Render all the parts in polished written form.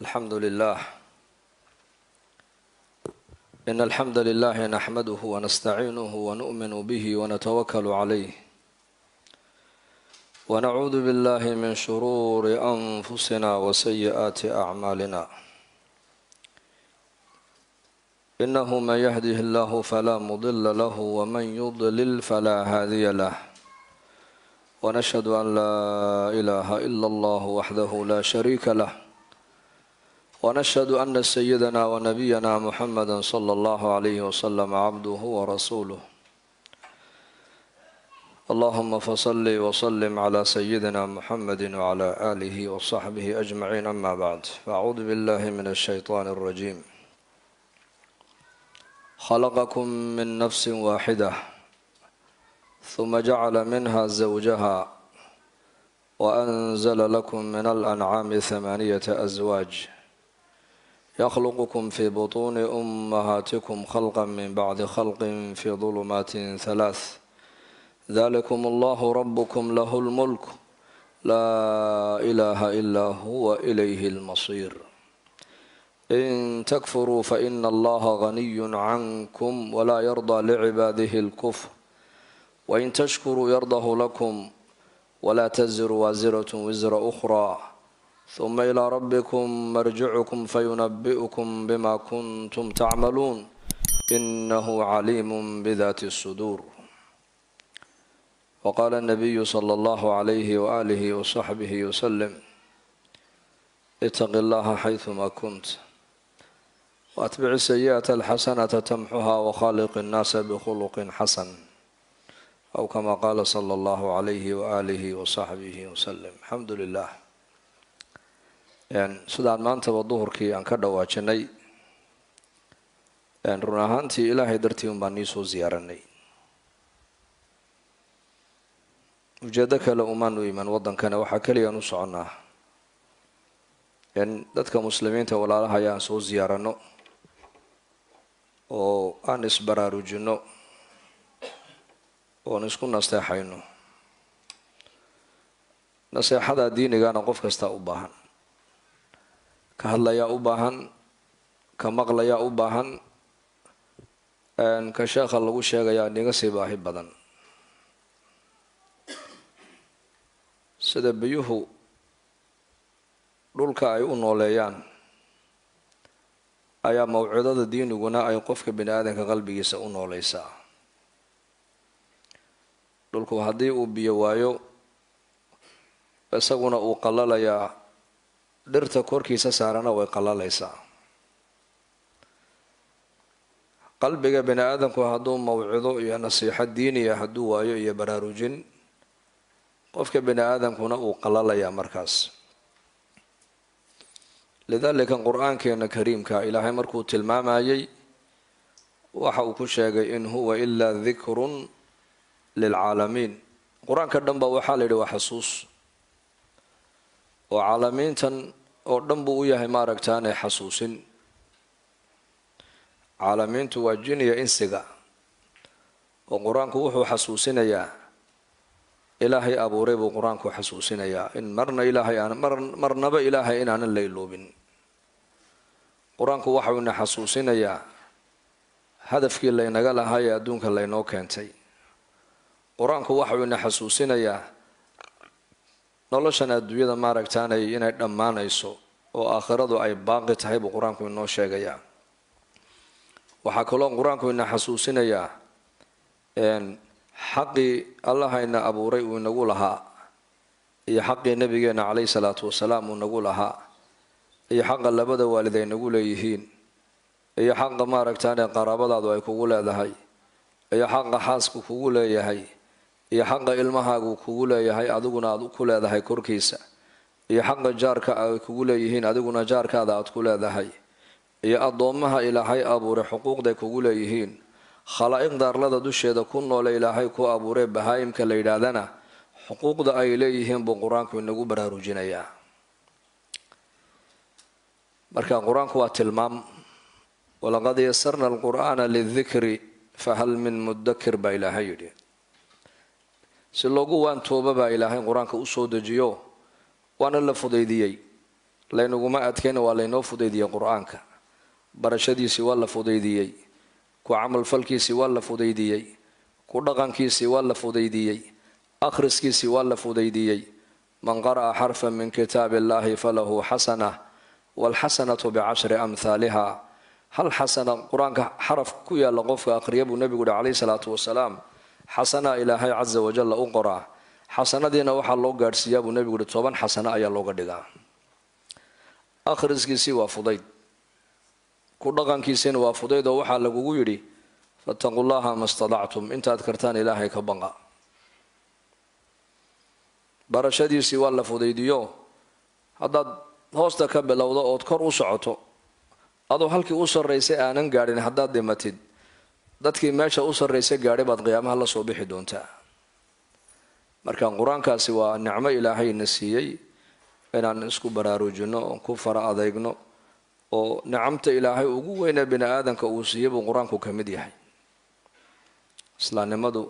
الحمد لله إن الحمد لله نحمده ونستعينه ونؤمن به ونتوكل عليه ونعوذ بالله من شرور أنفسنا وسيئات أعمالنا إنه من يهده الله فلا مضل له ومن يضلل فلا هادي له ونشهد أن لا إله إلا الله وحده لا شريك له ونشهد أن سيدنا ونبينا محمدا صلى الله عليه وسلم عبده ورسوله اللهم فصل وسلم على سيدنا محمد وعلى آله وصحبه أجمعين أما بعد فأعوذ بالله من الشيطان الرجيم خلقكم من نفس واحدة ثم جعل منها زوجها وأنزل لكم من الأنعام 8 أزواج يخلقكم في بطون أمهاتكم خلقا من بعد خلق في ظلمات 3 ذلكم الله ربكم له الملك لا إله إلا هو إليه المصير إن تكفروا فإن الله غني عنكم ولا يرضى لعباده الكفر وإن تشكروا يرضه لكم ولا تزر وازرة وزر أخرى ثم إلى ربكم مرجعكم فينبئكم بما كنتم تعملون إنه عليم بذات الصدور وقال النبي صلى الله عليه وآله وصحبه وسلم اتق الله حيثما كنت وأتبع السيئة الحسنة تمحها وخالق الناس بخلق حسن أو كما قال صلى الله عليه وآله وصحبه وسلم الحمد لله sidaan maantaba duhurkii aan ka dhawaajinay run ahaantii ilaahay dartii unbaan nii soo ziyaaranay ujeedo kale umaanu iman wadankana waxaa keliyaan u soconnaa dadka muslimiinta walaalaha ayaan soo ziyaarano oo aan isbaraarujino oon isku nasteexayno naseexada diinigana qof kasta u baahan ka hadlayaa u baahan ka maqlayaa u baahan ka sheekha lagu sheegayaa niga sii baahi badan sida biyuhu dhulka ay u nooleeyaan ayaa mawcidada diiniguna ay qofka bini aadanka qalbigiisa u nooleysaa dhulku haddii uu biyo waayo isaguna uu qalalayaa dhirta korkiisa saarana way qallalaysaa qalbiga bini aadamku hadduu mawcido iyo nasiixo diiniya hadduu waayo iyo baraarujin qofka bini aadamkuna uu qallalayaa markaas lidaalika qur-aankeena kariimka ilaahay markuu tilmaamayay waxa uu ku sheegay in huwa ilaa dikrun lilcaalamiin qur-aanka dhan ba waxaa la yidhi waa xasuus oo caalamiintan oo dhan buu u yahay maaragtaane xasuusin caalamiintu waa jiniya insiga oo qur-aanku wuxuu xasuusinayaa ilaahay abuuray buu qur-aanku xasuusinayaa in marnaba ilaahay inaanan la iloobin qur-aanku waxau ina xasuusinayaa hadafkii laynaga lahaa ee adduunka laynoo keentay qur-aanku waxau ina xasuusinayaa noloshan adduunyada maaragtaanay inay dhammaanayso oo aakhiradu ay baaqi tahay buu qur-aanku inoo sheegayaa waxaa kaloo qur-aanku ina xasuusinayaa xaqii allahayna abuuray uu inagu lahaa iyo xaqii nabigeena calayhi salaatu wasalaam uu nagu lahaa iyo xaqa labada waalid ay nagu leeyihiin iyo xaqa maaragtaane qaraabadaadu ay kugu leedahay iyo xaqa xaasku kugu leeyahay iyo xaqa ilmahaagu kugu leeyahay adiguna aad ku leedahay korkiisa iyo xaqa jaarka ay kugu leeyihiin adiguna jaarkaada aad ku leedahay iyo addoommaha ilaahay abuuray xuquuqday kugu leeyihiin khalaa'iqda arlada dusheeda ku noole ilaahay ku abuuray bahaayimka la yidhaahdana xuquuqda ay leeyihiin buu qur-aanku inagu baraarujinayaa marka qur-aanku waa tilmaam walaqad yasarna alqur'aana lidikri fahal min mudakir baa ilaahay yidhi si loogu waantooba baa ilaahay qur-aanka u soo dejiyo waana la fudaydiyey laynuguma adkayna waa laynoo fudaydiyey qur-aanka barashadiisii waa la fudaydiyey ku camalfalkiisii waa la fudaydiyey ku dhaqankiisii waa la fudaydiyey akhriskiisii waa la fudaydiyey man qara'a xarfan min kitaabi illaahi falahu xasanah waalxasanatu bicashri amhaaliha hal xasana qur-aanka xaraf ku yaalla qofka akhriya buu nebigu yihi calayhi salaatu wasalaam xasanaa ilaahay casa wajalla u qoraa xasanadiina waxaa loo gaadhsiiyaa buu nebigu yihi 10 xasano ayaa looga dhigaa akhriskiisii waa fudayd ku dhaqankiisiina waa fudayd oo waxaa lagugu yidhi fattaqu llaha ma stadactum intaad kartaan ilaahay ka baqa barashadiisii waa la fudaydiyo haddaad hoosta ka bilowdo ood kor u socoto adoo halkii u sarraysay aanan gaadhin haddaad dhimatid dadkii meesha u sarraysay gaadhay baad qiyaamaha la soo bixi doontaa marka qur-aankaasi waa nicmo ilaahayna siiyey inaan isku baraarujinno oon ku fara adeygno oo nicamta ilaahay ugu weynee bini aadanka uu siiyey buu qur-aanku ka mid yahay islaamnimadu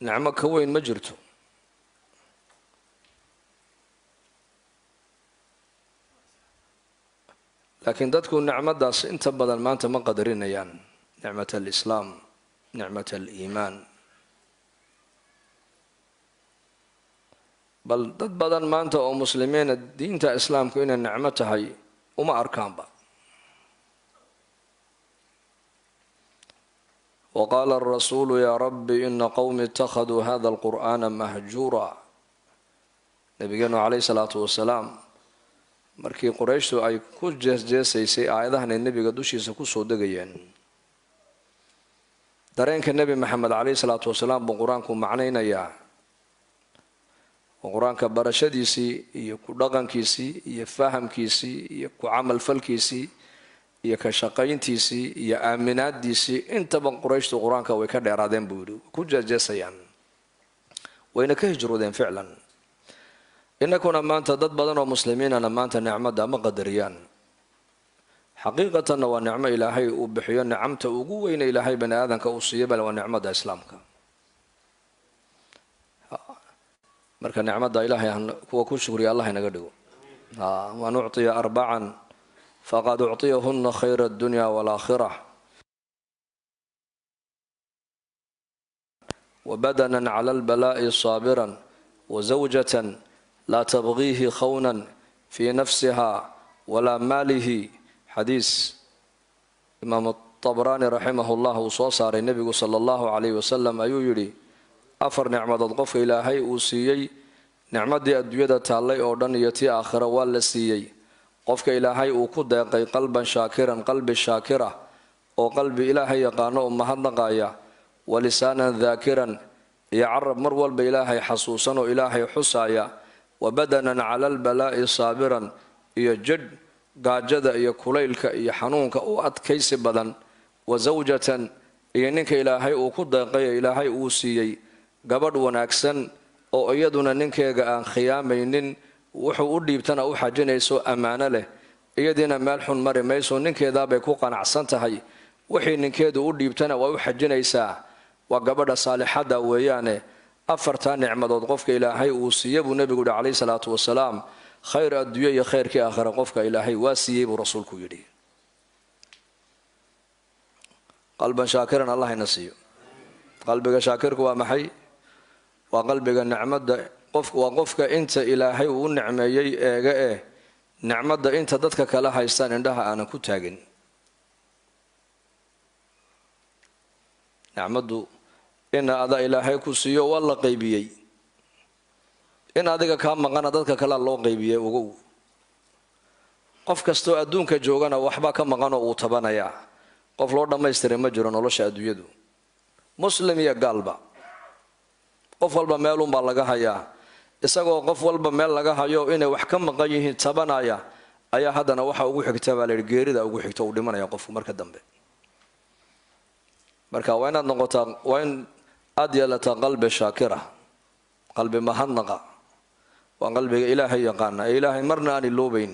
nicmo ka weyn ma jirto laakiin dadku nicmadaas inta badan maanta ma qadarinayaan nicmat alislaam nicmat aliimaan bal dad badan maanta oo muslimiina diinta islaamku inay nicmo tahay uma arkaanba waqaala arasuulu yaa rabbi ina qowmi ittakhaduu hada alqur'aana mahjuura nabigeenu calayhi salaatu wasalaam markii qurayshtu ay ku jeesjeesaysay aayadahan ay nebiga dushiisa kusoo degayeen dareenka nebi maxamed calayhi salaatu wasalaam buu qur-aanku macnaynayaa oo qur-aanka barashadiisii iyo ku dhaqankiisii iyo fahamkiisii iyo ku camalfalkiisii iyo ka shaqayntiisii iyo aaminaadiisii intaba qurayshtu qur-aanka way ka dheeraadeen buu yidhi ku jeesjeesayaan wayna ka hijroodeen ficlan inakuna maanta dad badan oo muslimiinana maanta nicmada ma qadariyaan xaqiiqatanna waa nicmo ilaahay uu bixiyo nicamta ugu weyne ilaahay bani aadanka uu siiyo bal waa nicmada islaamka marka nicmada ilaahay kuwa ku shukriya allah inaga dhigo wa nuctiya 4 faqad uctiyahunna khayra addunya waalaakhirah وبدنا على البلاء صابرا وزوجة لا تبغيه خونا في نفسها ولا ماله حديث إمام الطبراني رحمه الله وصار النبي صلى الله عليه وسلم أيو يري أفر نعمة الضف إلهي أوسيي نعمة الدوية تعالي أردن يتي آخر والسيي قفك إلهي أكد قلبا شاكرا قلب الشاكرة وقلب إلهي يقانو مهدقايا ولسانا ذاكرا يعرب مرول بإلهي حصوصا وإلهي حسايا وبدنا على البلاء صابرا يجد قاجد يكليلك يحنونك وأتكيس بدن وزوجة ينك إلهي وكد إلهي أوسيي قبض وناكسن oo iyaduna ninkeega aan khiyaamaynin wuxuu u dhiibtana u xajinayso ammaano leh iyadina meel xun mari mayso ninkeeda bay ku qanacsan tahay wixii ninkeedu u dhiibtana waa u xajinaysaa waa gabadha saalixada weeyaane afarta nicmadood qofka ilaahay uu siiyay buu nabigu calayhi salaatu wasalaam khayr adduunyo iyo khayrkii aakhira qofka ilaahay waa siiyay buu rasuulku yidhi qalban shaakiran allah ina siiyo qalbiga shaakirku waa maxay waa qalbiga nicmada qofka inta ilaahay uu nicmeeyay eega nicmada inta dadka kala haystaan indhaha aanan ku taagin nicmadu in ada ilaahay ku siiyo waa la qaybiyey in adiga ka maqana dadka kala loo qaybiyey ugu qof kasto adduunka joogana waxba ka maqan oo uu tabanaya qof loo dhameystiray ma jiro nolosha adduunyadu muslim iyo gaalba qof walba meel un baa laga hayaa isagoo qof walba meel laga hayo inay wax ka maqan yihiin tabanaya ayaa haddana waxa ugu xigta baa la yidhi geerida ugu xigta uu dhimanaya qofku marka dambe marka waa inaad noqotaa waa in aad yeelataa qalbi shaakira qalbi mahadnaqa waa qalbiga ilaahay yaqaana ilaahay marna aan iloobayn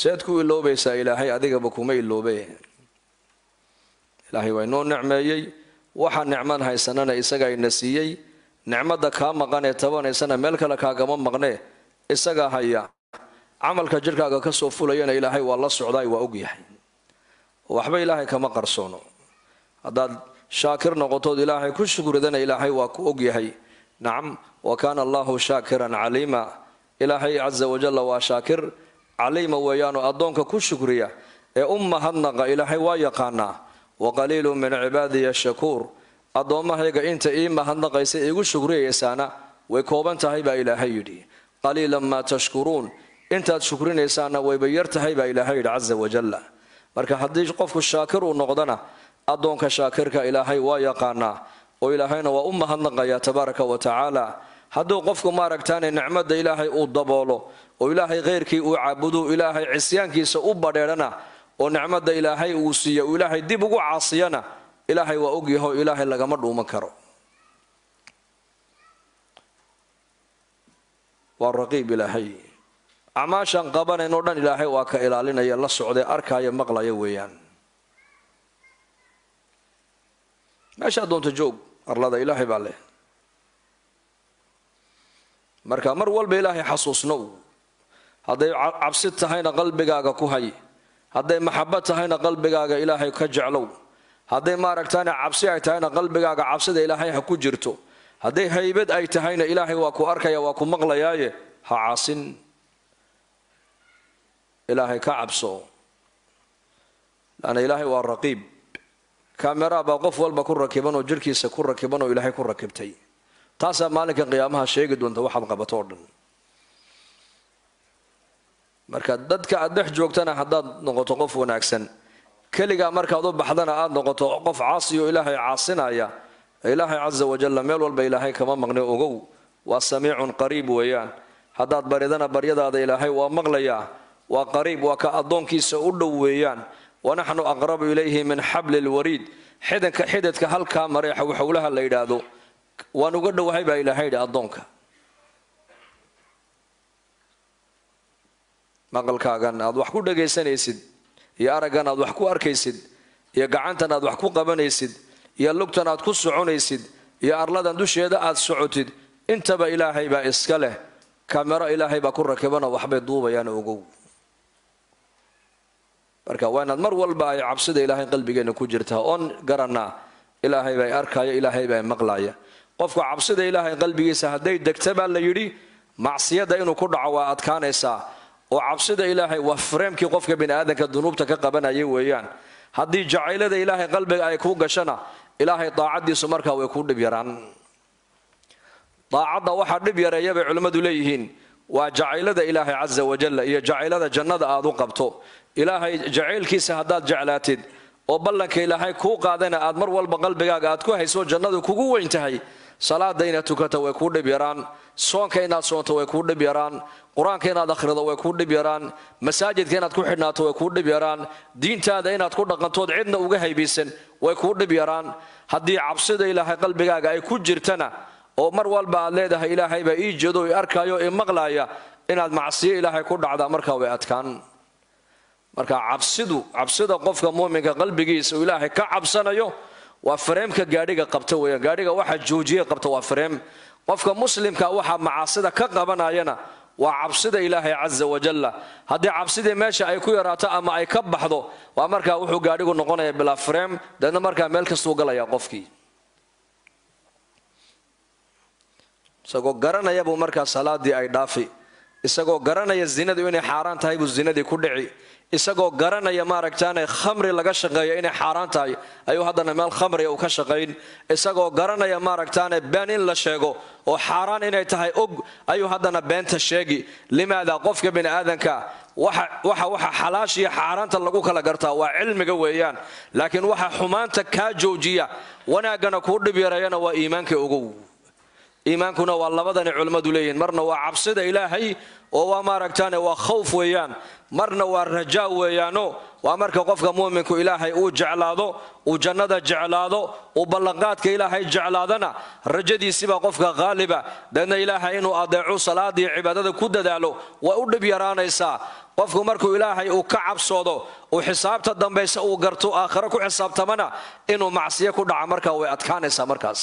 seed ku iloobaysaa ilaahay adigaba kuma iloobe ilaahay waa inoo nicmeeyey waxa nicman haysanana isaga ina siiyey nicmada kaa maqan ee tabanaysana meel kale kaagama maqnee isaga haya camalka jirkaaga ka soo fulayana ilaahay waa la socdaay waa og yahay waxba ilaahay kama qarsoono haddaad shaakir noqotood ilaahay ku shukridana ilaahay waa ku og yahay nacam wa kaana allahu shaakiran caliima ilaahay caza wajalla waa shaakir caliima weeyaanoo addoonka ku shukriya ee mahadnaqa ilaahay waa yaqaanaa waqaliilu min cibaadiya shakuur addoommahayga inta ii mahadnaqaysa iigu shukriyaysaana way kooban tahay baa ilaahay yidhi qaliilan maa tashkuruun intaad shukrinaysaana wayba yar tahay baa ilaahay yidhi caza wajalla marka haddii qofku shaakir uu noqdana addoonka shaakirka ilaahay waa yaqaanaa oo ilaahayna waa u mahadnaqayaa tabaaraka wa tacaala hadduu qofku maaragtaane nicmadda ilaahay uu daboolo oo ilaahay khayrkii uu caabudu ilaahay cisyaankiisa u badheedhana oo nicmadda ilaahay uu siiya uu ilaahay dib ugu caasiyana ilaahay waa ogyaho ilaahay lagama dhuuman karo waa raqiib ilaahay acmaashaan qabanaynoo dhan ilaahay waa ka ilaalinaya la socday arkaya maqlaya weeyaan meeshaa doonta joog arlada ilaahay baa leh marka mar walba ilaahay xasuusnow hadday cabsi tahayna qalbigaaga ku hay hadday maxabad tahayna qalbigaaga ilaahay ka jeclow hadday maaragtaana cabsi ay tahayna qalbigaaga cabsida ilaahay ha ku jirto hadday haybad ay tahayna ilaahay waa ku arkaya waa ku maqlayaaye ha caasin ilaahay ka cabso laana ilaahay waa raqiib kaamera baa qof walba ku rakiban oo jirkiisa ku rakiban oo ilaahay ku rakibtay taasaa maalinka qiyaamaha sheegi doonta waxaad qabato oo dhan marka dadka aad dhex joogtana haddaad noqoto qof wanaagsan keligaa markaad u baxdana aad noqoto qof caasi oo ilaahay caasinaya ilaahay caza wajalla meel walba ilaahay kama maqni ogow waa samiicun qariib weeyaan haddaad baridana baryadaada ilaahay waa maqlayaa waa qariib waa ka addoonkiisa u dhow weeyaan wanaxnu aqrabu ilayhi min xabli lwariid xididka halkaa mareexa waxowlaha la yidhaahdo waan uga dhowahay baa ilaahay yidhi addoonka maqalkaagan aad wax ku dhagaysanaysid iyo araggan aad wax ku arkaysid iyo gacantan aad wax ku qabanaysid iyo lugtan aad ku soconaysid iyo arladan dusheeda aad socotid intaba ilaahay baa iska leh kamero ilaahay baa ku rakibana waxbay duubayaan ogow marka waa inaad mar walba ay cabsida ilaahay qalbigeena ku jirtaa oon garanaa ilaahay baa arkaya ilaahay baa maqlaya qofku cabsida ilaahay qalbigiisa hadday degta baa la yidhi macsiyada inuu ku dhaco waa adkaanaysaa oo cabsida ilaahay waa freemkii qofka biniaadanka dunuubta ka qabanaya weeyaan haddii jacaylada ilaahay qalbiga ay kuu gashana ilaahay daacadiisu markaa way kuu dhib yaraan daacadda waxaa dhib yareeya bay culimmadu leeyihiin waa jacaylada ilaahay caza wajalla iyo jacaylada jannada aad u qabto ilaahay jacaylkiisa haddaad jeclaatid oo ballanka ilaahay kuu qaadana aad mar walba qalbigaaga aad ku hayso jannadu kugu weyn tahay salaada inaad tukato way kuu dhib yaraan soonka inaad soonto way kuu dhib yaraan qur-aanka inaad akhrido way kuu dhib yaraan masaajidka inaad ku xidhnaato way kuu dhib yaraan diintaada inaad ku dhaqantood cidna uga haybaysan way kuu dhib yaraan haddii cabsida ilaahay qalbigaaga ay ku jirtana oo mar walba aad leedahay ilaahay baa ii jeedo i arkaayo i maqlaaya inaad macsiyo ilaahay ku dhacdaa markaa way adkaan marka cabsida qofka muuminka qalbigiisa uu ilaahay ka cabsanayo waa fareemka gaadhiga qabta weeyaan gaadhiga waxa joojiye qabta waa fareem qofka muslimka waxa macaasida ka qabanayana waa cabsida ilaahay caza wajalla haddii cabsidii meesha ay ku yaraato ama ay ka baxdo waa markaa wuxuu gaadhigu noqonaya bilaa fareem deedna markaa meel kastuu galaya qofkii isagoo garanaya buu markaa salaadii ay dhaafi isagoo garanaya zinadu inay xaaraan tahay buu zinadii ku dhici isagoo garanaya maaragtaane khamri laga shaqeeyo inay xaaraan tahay ayuu haddana meel khamriga uu ka shaqayn isagoo garanaya maaragtaane been in la sheego oo xaaraan inay tahay og ayuu haddana beenta sheegi limaada qofka bini aadanka waxa xalaash iyo xaaraanta lagu kala gartaa waa cilmiga weeyaan laakiin waxa xumaanta kaa joojiya wanaagana kuu dhib yareeyana waa iimaanka ogow iimaankuna waa labadani culimmadu leeyihiin marna waa cabsida ilaahay oo waa maaragtaane waa khawf weeyaan marna waa rajaa weeyaano waa marka qofka muuminku ilaahay uu jeclaado uu jannada jeclaado uu ballanqaadka ilaahay jeclaadana rajadiisiibaa qofka qaaliba deedna ilaahay inuu adeeco salaadii cibaadada ku dadaalo waa u dhib yaraanaysaa qofku markuu ilaahay uu ka cabsoodo uu xisaabta dambaysa uu garto aakhiro ku xisaabtamana inuu macsiyo ku dhaca markaa way adkaanaysaa markaas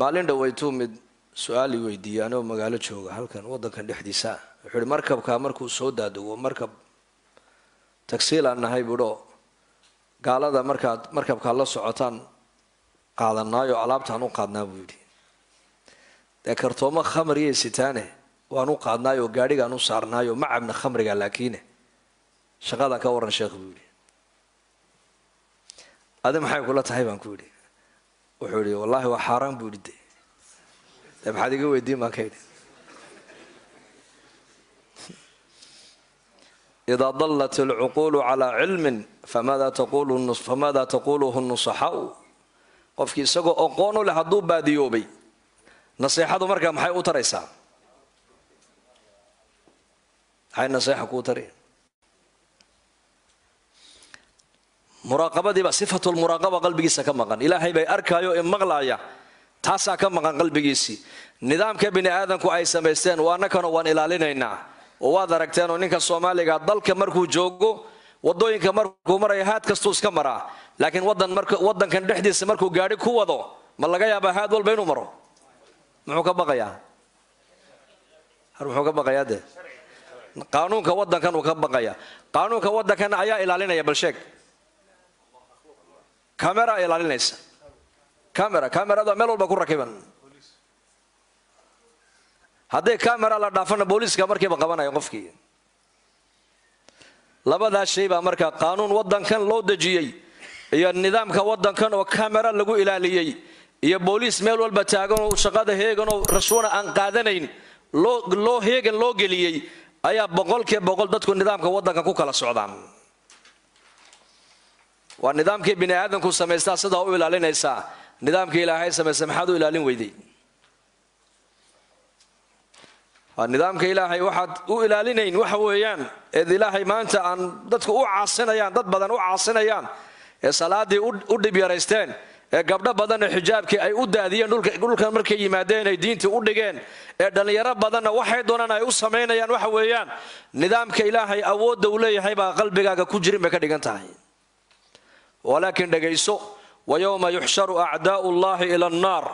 maalin dhawaytuu mid su-aal weydiiyay anoo magaalo jooga halkan wadankan dhexdiisa wuxuu yidhi markabka markuu soo daadego markab tagsiil aan nahay buudho gaalada markaad markabkaa la socotaan qaadanaayo alaabtaan u qaadnaa buu yidhi dee kartoomo khamriyay sitaane waan u qaadnaayo gaadhigaan u saarnaayo ma cabna khamriga laakiine shaqadan ka waran sheekh buu yidhi adi maxay kula tahay baan ku yidhi wuxuu yidhi wallaahi waa xaaraan buu yidhi dee maxaad iga weydiin baan ka yidhi إذا ضلت العقول على علم فماذا تقوله النصحاء qofkii isagoo aqoon u leh hadduu baadiyoobay naseexadu markaa maxay u taraysaa maxay naseexa kuu tari muraaqabadiiba sifatu lmuraaqaba qalbigiisa ka maqan ilaahay bay arkaayo ee maqlaaya taasaa ka maqan qalbigiisii nidaamka bini aadamku ay samaysteen waanakana waan ilaalinaynaa oo waad aragteenoo ninka soomaaliga dalka markuu joogo wadooyinka markuu maraya haad kastuu iska maraa laakiin wadankan dhexdiisa markuu gaadhi ku wado ma laga yaabaa haad walba inuu maro muxuu ka baqayaa muxuu ka baqayaa dee qaanuunka wadankan uu ka baqaya qaanuunka wadankan ayaa ilaalinaya bal sheeg kamera ilaalinaysa kamerada meel walba ku rakiban hadday kamera la dhaafana booliiska markiiba qabanaya qofkii labadaas shay baa markaa qaanuun wadankan loo dejiyey iyo nidaamka wadankan oo kamera lagu ilaaliyey iyo booliis meel walba taagan oo shaqada heegan oo rasuuna aan qaadanayn loo heegan loo geliyey ayaa boqol dadku nidaamka wadankan ku kala socdaan waa nidaamkii bini aadamku samaystaa sidaa u ilaalinaysaa nidaamkii ilaahay samaysay maxaad u ilaalin weyday nidaamka ilaahay waxaad u ilaalinayn waxa weeyaan eed ilaahay maanta aan dadku u caasinayaan dad badan u caasinayaan ee salaadii u dhib yaraysteen ee gabdho badanna xijaabkii ay u daadiyeen dhulkan markay yimaadeen ay diintii u dhigeen ee dhallinyaro badanna waxay doonaan ay u samaynayaan waxa weeyaan nidaamka ilaahay awoodda uu leeyahay baa qalbigaaga ku jirin bay ka dhigan tahay walaakiin dhagayso wayowma yuxsharu acdaa'u llahi ila annaar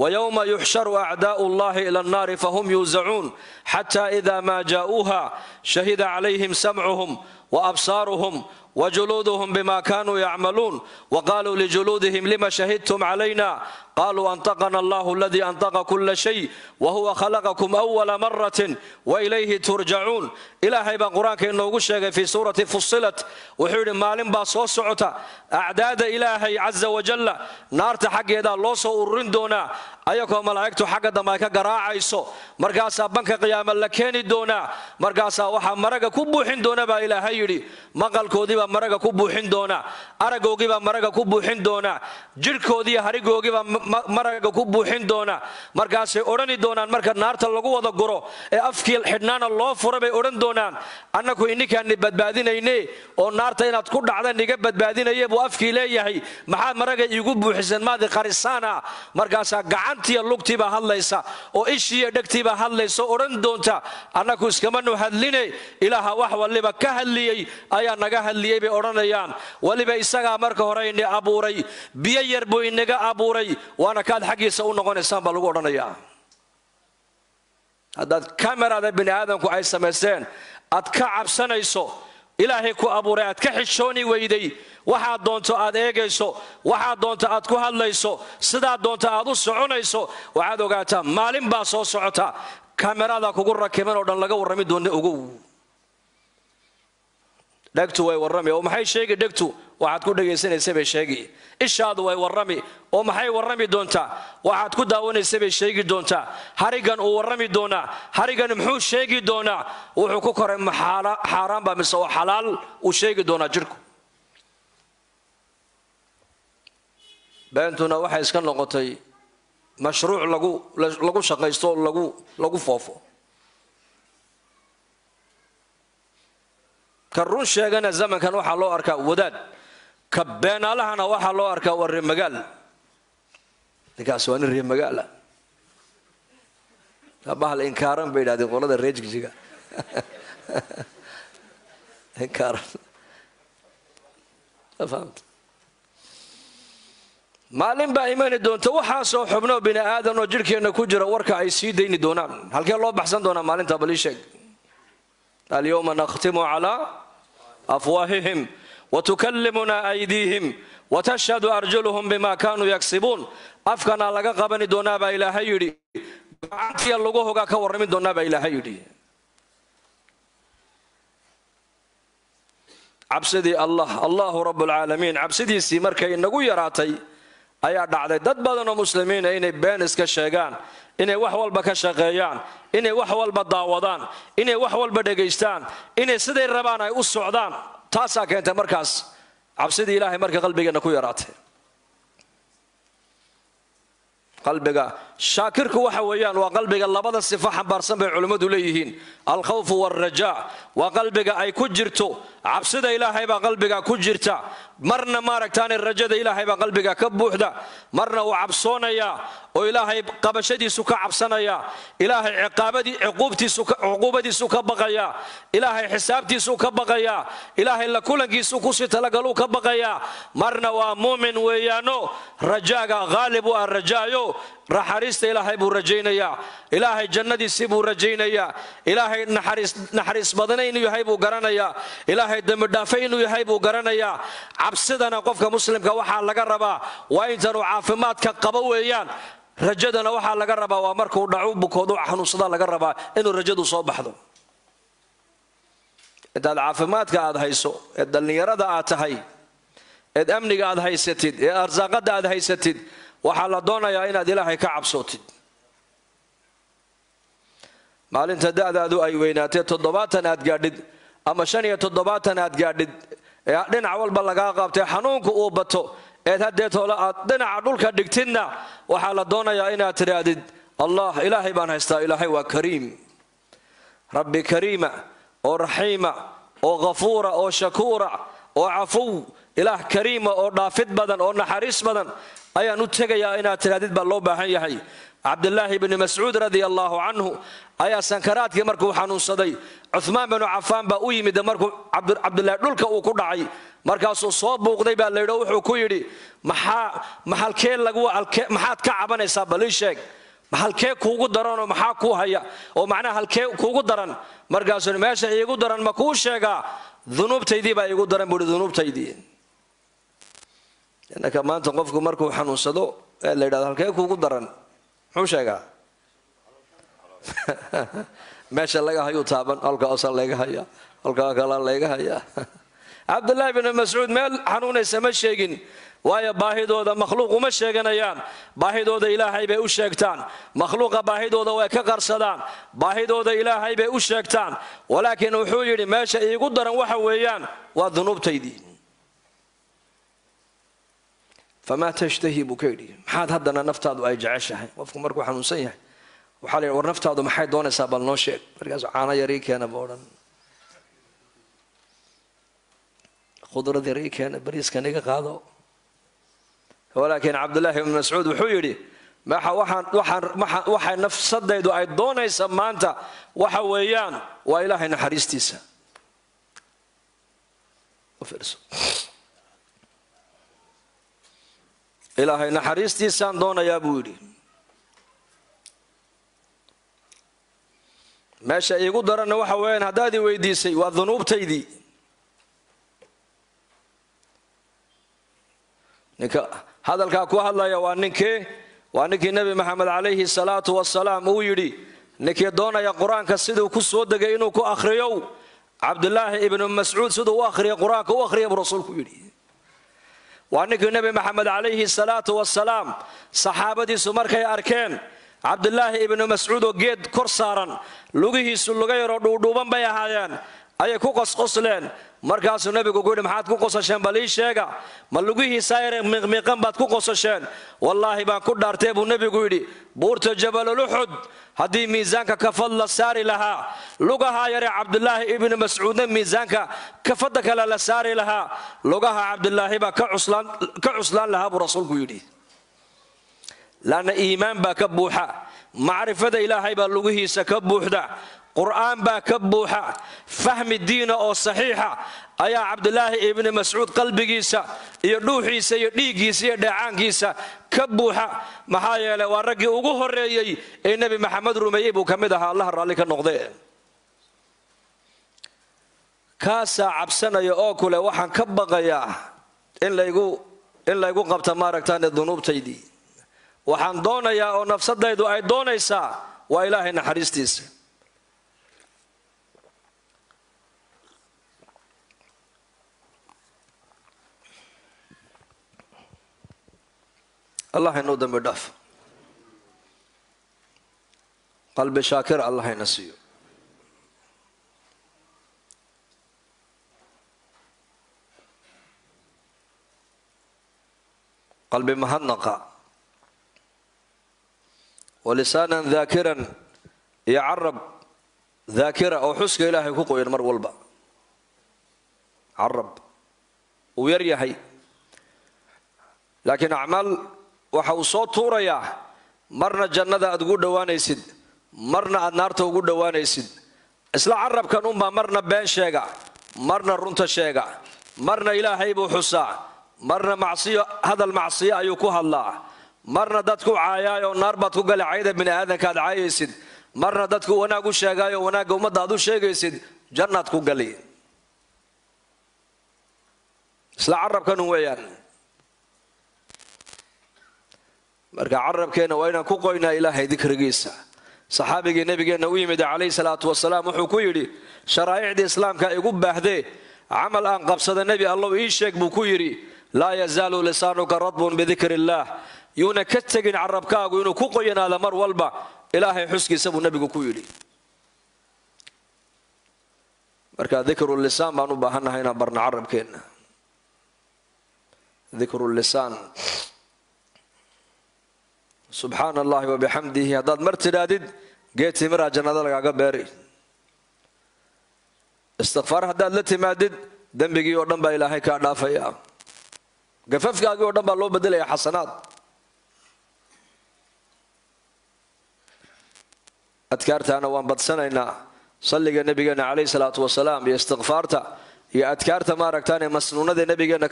ويوم يحشر أعداء الله إلى النار فهم يوزعون حتى إذا ما جاءوها شهد عليهم سمعهم وأبصارهم وجلودهم بما كانوا يعملون وقالوا لجلودهم لما شهدتم علينا قالوا أنطقنا الله الذي أنطق كل شيء وهو خلقكم أول مرة وإليه ترجعون إلهي بقرآن كأنه قشة في سورة فصلت وحول مالين باصوص سعوتا أعداد إلهي عز وجل نار تحق يدا الله سورين دونا أيكم ملائكة حق دمائك قراء عيسو مرقاسا بنك قياما لكيني دونا مرقاسا وحا مرقا كبوحين دونا با إلهي يري مقال كودي با مرقا كبوحين دونا أرقوغي با مرقا كبوحين دونا جركودي هرقوغي با maraga ku buuxin doona markaasay odhani doonaan marka naarta lagu wada guro ee afkii xidhnaana loo fura bay odhan doonaan annagu ininkaani badbaadinayne oo naarta inaad ku dhacda niga badbaadinaye buu afkii leeyahay maxaad maraga iigu buuxisan maadi qarisaana markaasaa gacantiiyo lugtiibaa hadlaysa oo ishiiyo dhegtiibaa hadlaysa odhan doonta annagu iskamanu hadline ilaaha wax waliba ka hadliyey ayaa naga hadliyey bay odhanayaan waliba isagaa marka hore ini abuuray biyo yar buu inaga abuuray waana kaad xaggiisa u noqonaysaan baa lagu odhanayaa haddaad kamerada bini aadamku ay samaysteen aad ka cabsanayso ilaahay ku abuuray aad ka xishooni weyday waxaad doonto aad eegayso waxaad doonto aad ku hadlayso sidaad doonto aad u soconayso waxaad ogaataa maalin baa soo socota kamerada kugu rakiban oo dhan laga warrami doona ogow dhegtu way warrami oo maxay sheegi dhegtu waxaad ku dhagaysanaysa bay sheegi ishaadu way warrami oo maxay warrami doontaa waxaad ku daawanaysa bay sheegi doontaa harigan uu warrami doonaa harigan muxuu sheegi doonaa wuxuu ku koray xaaraan baa mise oo xalaal uu sheegi doonaa jirku beentuna waxay iska noqotay mashruuc lagu shaqaysto lagu foofo ka run sheegana zamankan waxaa loo arkaa wadaad ka beenaalahana waxaa loo arkaa waa reemagaal ninkaas waa nin reemagaala bahal inkaaran bay yidhahdeen qolada reer jigjiga inkaaran fahamta maalin baa iman doonta waxa soo xubno bini aadan oo jirkeena ku jira warka ay sii deyni doonaan halkee loo baxsan doona maalinta bali sheeg اليوم نختم على أفواههم وتكلمنا أيديهم وتشهد أرجلهم بما كانوا يكسبون أفكنا لغا قبني دونا با إلهي يدي عنتي اللغوه كا ورمي دونا با إلهي يدي عبسدي الله رب العالمين عبسدي سيمركي إنغو يراتي ayaa dhacday dad badan oo muslimiin inay been iska sheegaan inay wax walba ka shaqeeyaan inay wax walba daawadaan inay wax walba dhageystaan inay siday rabaan ay u socdaan taasa keentay markaas cabsidii ilaahay marka qalbigeena ku yaraatay qalbiga shaakirku waxa weeyaan waa qalbiga labada sifo xambaarsan bay culimadu leeyihiin al-khawf war-rajaa waa qalbiga ay ku jirto cabsida ilaahay baa qalbiga ku jirta marna maaragtaan rajada ilaahay baa qalbiga ka buuxda marna uu cabsoonaya oo ilaahay qabashadiisu ka cabsanaya ilaahay ciqaabadiisu ka baqaya ilaahay xisaabtiisu ka baqaya ilaahay la kulankiisu ku si talagalu ka baqaya marna waa muumin weeyaano rajaaga ghalib waa rajaayo raxariista ilaahay buu rajaynaya ilaahay jannadiisa buu rajaynaya ilaahay naxariis badan inuu yahay buu garanaya ilaahay dambi dhaafay inuu yahay buu garanaya cabsidana qofka muslimka waxa laga rabaa waa inta uu caafimaadka qabo weeyaan rajadana waxa laga rabaa waa markuu dhaco bukoodo xanuunsada laga rabaa inuu rajadu soo baxdo inta caafimaadka aad hayso ee dhalinyarada aad tahay ee amniga aad haysatid ee arsaaqada aad haysatid waxa la doonayaa inaad ilaahay ka cabsotid maalinta da'daadu ay weynaatay 70 aad gaadhid ama 75 aad gaadhid ee dhinac walba laga qabtay xanuunku uu bato ee hadeetoola aad dhinaca dhulka dhigtidna waxa la doonayaa inaad tiraadid allah ilaahay baan haystaa ilaahay waa kariim rabbi kariima oo raxiima oo ghafuura oo shakuura oo afuw ilaah kariima oo dhaafid badan oo naxariis badan ayaan u tagayaa inaad tiraadid baa loo baahan yahay Abdullah ibn Mas'ud radiyallahu anhu ayaa sankaraadkii markuu xanuunsaday Uthman ibn Affan baa u yimid markuu Abdullah dhulka uu ku dhacay markaasuu soo buuqday baa leeyahay wuxuu ku yiri maxaad ka cabanaysaa bal sheeg halkee kuugu daran oo maxaa ku haya oo macnaha halkee kuugu daran markaasuu meesha iigu daran ma ku sheegaa dunuubtaydii baa iigu daran buu dunuubtaydii inaka maanta qofku markuu xanuunsado ee la yiraahdo halkee kuugu daran muxuu sheegaa meesha laga hayo taaban halka asal laga haya halka kala laga haya Abdullah ibn Mas'ud meel xanuunaysa ma sheegin waayo baahidooda makhluuq uma sheeganayaan baahidooda ilaahay bay u sheegtaan makhluuqa baahidooda way ka qarsadaan baahidooda ilaahay bay u sheegtaan walaakiin wuxuu yiri meesha iigu daran waxa weeyaan waa dunuubtaydii فما تشتهي بكيدي maxaad hadana naftaadu ay jeceshahay qofku markuu xanuunsan yahay waxa la war naftaadu maxay doonaysaa bal noo sheeg markaas caana yari keena boodan khudrad yari keena bariiska niga qaado walaakiin Abdullah ibn Mas'ud wuxuu yiri waxaan nafsadaydu ay doonaysaa maanta waxa weeyaan waa ilaahay naxariistiisa ilaahay naxariistiisaan doonayaa buu yiri meesha iigu daran waxa weeyaan hadaad weydiisay waa dunuubtaydii ninka hadalka ku hadlaya waa ninkii nabi maxamed alayhi salaatu wasalaam uu yiri ninkii doonaya quraanka sidoo ku soo dagay inuu ku akhriyo Abdullah ibn Mas'ud sidoo u akhriyo quraanka u akhriyo rasuulku yiri وأنك النبي محمد عليه الصلاة والسلام صحابتي سمركي أركان عبد الله ابن مسعود وجد كرسارا لغيه سلغير ودوبان بيا هايان أي كوكس قصلين مركز النبي يقول محاد كوكس عشان بليش شيء ما لغيه ساير مقام بعد كوكس عشان والله بكون دارتيب النبي يقول بورت جبل الأحد هذه ميزانك كفل ساري لها لغها يا عبد الله ابن مسعود ميزانك كفدك لا ساري لها لغها عبد الله كعسلان لها برسول يقول لأن إيمان بكبوحة معرفة إلهي بلغه سكبوحة qur'aan baa ka buuxa fahmi diina oo saxiixa ayaa cabdulaahi ibni mascuud qalbigiisa iyo dhuuxiisa iyo dhiiggiisa iyo dheecaankiisa ka buuxa maxaa yeelay waa raggii ugu horeeyey ee nebi maxamed rumeeyey buu ka mid ahaa allah raalli ka noqdee kaasaa cabsanaya oo kule waxaan ka baqayaa in laygu qabta maaragtaan dunuubtaydii waxaan doonayaa oo nafsadaydu ay doonaysaa waa ilaahay naxariistiisa الله إنه دم دف قلب شاكر الله ينسيه قلب مهنقة ولسانا ذاكرا يعرب ذاكرة أو حسك إلهي كوكو ينمر والبا عرب ويريحي لكن أعمال waxa uu soo tuurayaa marna jannada aad ugu dhawaanaysid marna aad naarta ugu dhawaanaysid isla carabkan umba marna been sheega marna runta sheega marna ilaahay buu xusaa marna macsiyo hadal macsiyo ayuu ku hadlaa marna dadku caayaayo naar baad ku galacayda bini aadanka aad caayaysid marna dadku wanaag u sheegaayo wanaagga ummadda aad u sheegaysid jannaad ku gali isla carabkan weeyaan marka carabkeena waa inaan ku qoynaa ilaahay dikrigiisa saxaabigii nabigeena u yimid calayhi salaatu wasalaam wuxuu ku yidhi sharaa'icdii islaamka igu baahdee camal aan qabsada nebi allow ii sheeg buu ku yidhi laa yazaalu lisaanuka radbun bidikri illaah yuuna ka tegin carabkaagu inuu ku qoyanaado mar walba ilaahay xuskiisa buu nebigu ku yidhi marka dikru lisaan baan u baahannahay inaan barna carabkeenna dikru lisaan subxaana allahi wabixamdihi haddaad mar tidhaahdid geed timiraa jannada lagaaga beeri istikfaar haddaad la timaadid dembigii oo dhan baa ilaahay kaa dhaafaya gafafkaagii oo dhan baa loo bedelaya xasanaad adkaartaana waan badsanaynaa salliga nabigeena calayhi salaatu wasalaam iyo istikfaarta iyo adkaarta maaragtaane masnuunada nabigeena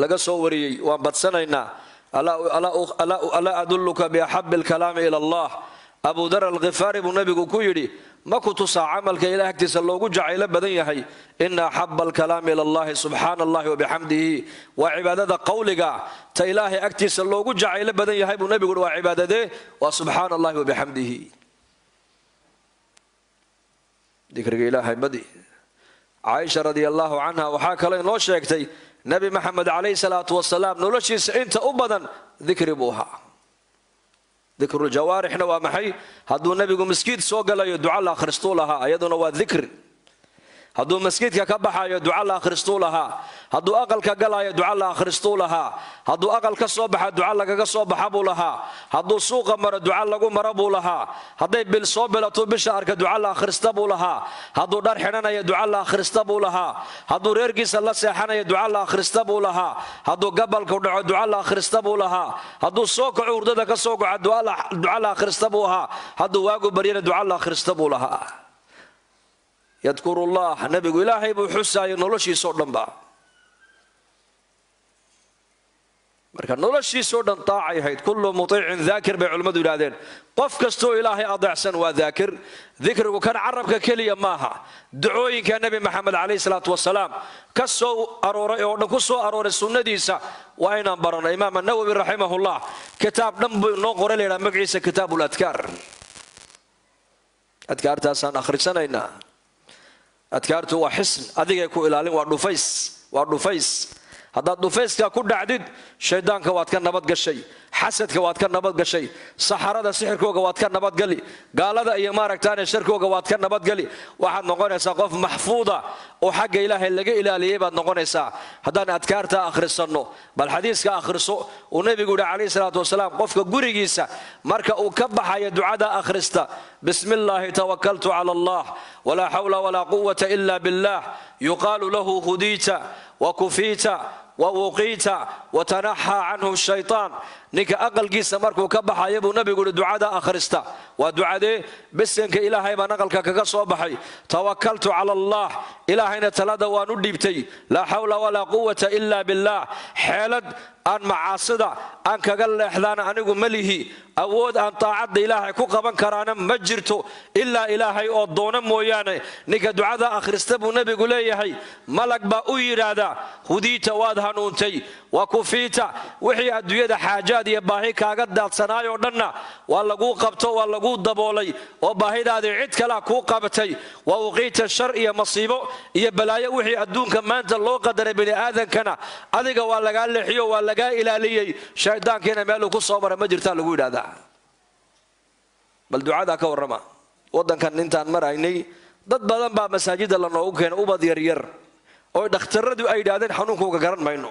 laga soo wariyey waan badsanaynaa ألا أدلك بأحب الكلام إلى الله أبو ذر الغفاري بالنبي كويري ما كنت عملك إلى هكتس اللوغو جعل بدنيه إن أحب الكلام إلى الله سبحان الله وبحمده وعبادة قولك تإله أكتس اللوغو جعل بدنيه بالنبي وعبادته وسبحان الله وبحمده ذكر إلهي بدي عائشة رضي الله عنها وحاك لين لو شيكتي نبي محمد عليه الصلاة والسلام نولشيس انت أبدا ذكر بوها ذكر الجوارح نوا محي هدو النبي مسكيت سوق لا يدعى الله خرستو لها أيضا نوا ذكر هدو مسكيت كبحا يدعى الله خرستو لها هدو أقل كقلا يدعى الله خرستو لها هدو أقل كصوبح دعى الله كصوبح أبو لها هدو سوق مر دعى الله مربو لها هدي بالصوبلة بشهر كدعى الله خرستبو لها هدو دار حنانا يدعى الله خرستبو لها هدو ريرجيس الله سيحنا يدعى الله خرستبو لها هدو قبل كدعى الله خرستبو لها هدو سوق عوردة كسوق دعى الله خرستبوها هدو واقو برينا دعى الله خرستبو لها يذكر الله نبي إلهي بحسا ينولشي صدنبا marka noloshiisoo dhan taacay hayd kullu mutiicin dhaakir bay culimadu yiraahdeen qof kasto ilaahay adeecsan waa dhaakir dhikrigu kan carabka kaliya maaha ducooyinka nabi maxamed calayhi salaatu wasalaam ka soo arooray oo dhan ku soo arooray sunnadiisa waa inaan barano imaam an-nawawi rahimahullah kitaab dhan buu noo qoray leeyahay magaciisa kitaabul adkaar adkaartaasaan akhrisanayna adkaartu waa xisn adiga ku ilaalin waa dhufays haddaad dhufayska ku dhacdid shaydaanka waad ka nabad gashay xasadka waad ka nabad gashay saxarada sixirkooga waad ka nabad gali gaalada iyo maaragtaan sharkooga waad ka nabad gali waxaad noqonaysaa qof maxfuuda oo xagga ilaahay laga ilaaliyay baad noqonaysaa haddaan adkaarta akhrisanno bal xadiiska akhriso uu nabigu yidhi calayhi salaatu wasalaam qofka gurigiisa marka uu ka baxayo ducada akhrista bismillaahi tawakkaltu cala allah walaa xawla walaa quwata ila billah yuqaalu lahu hudiita وكفيت ووقيت وتنحى عنه الشيطان ninka aqalkiisa markuu ka baxayo buu nabigu yidhi ducada akhrista waa ducadee bisinka ilaahay baan aqalka kaga soo baxay tawakkaltu cala allah ilaahayna talada waan u dhiibtay laa xawla walaa quwata ila billah xeelad aan macaasida aan kaga leexdaan anigu malihi awood aan taacada ilaahay ku qaban karaana ma jirto ilaa ilaahay oo doona mooyaane ninka ducada akhrista buu nabigu leeyahay malag baa u yidhaahdaa hudiita waad hanuuntay wa kufiita wixii adduunyada xaajaad iyo baahi kaaga daadsanaayoo dhanna waa laguu qabto waa laguu daboolay oo baahidaadii cid kalea kuu qabatay wa uqiita shar iyo masiibo iyo balaayo wixii adduunka maanta loo qadaray bini aadankana adiga waa lagaa leexiyo waa lagaa ilaaliyey shaydaankiina meeluu ku soo mara ma jirtaa lagu yidhaahdaa bal ducada ka warrama waddankan intaan maraynay dad badan baa masaajida la noogu keena ubad yaryar oo dhakhtarradu ay yidhaahdeen xanuunkooga garan mayno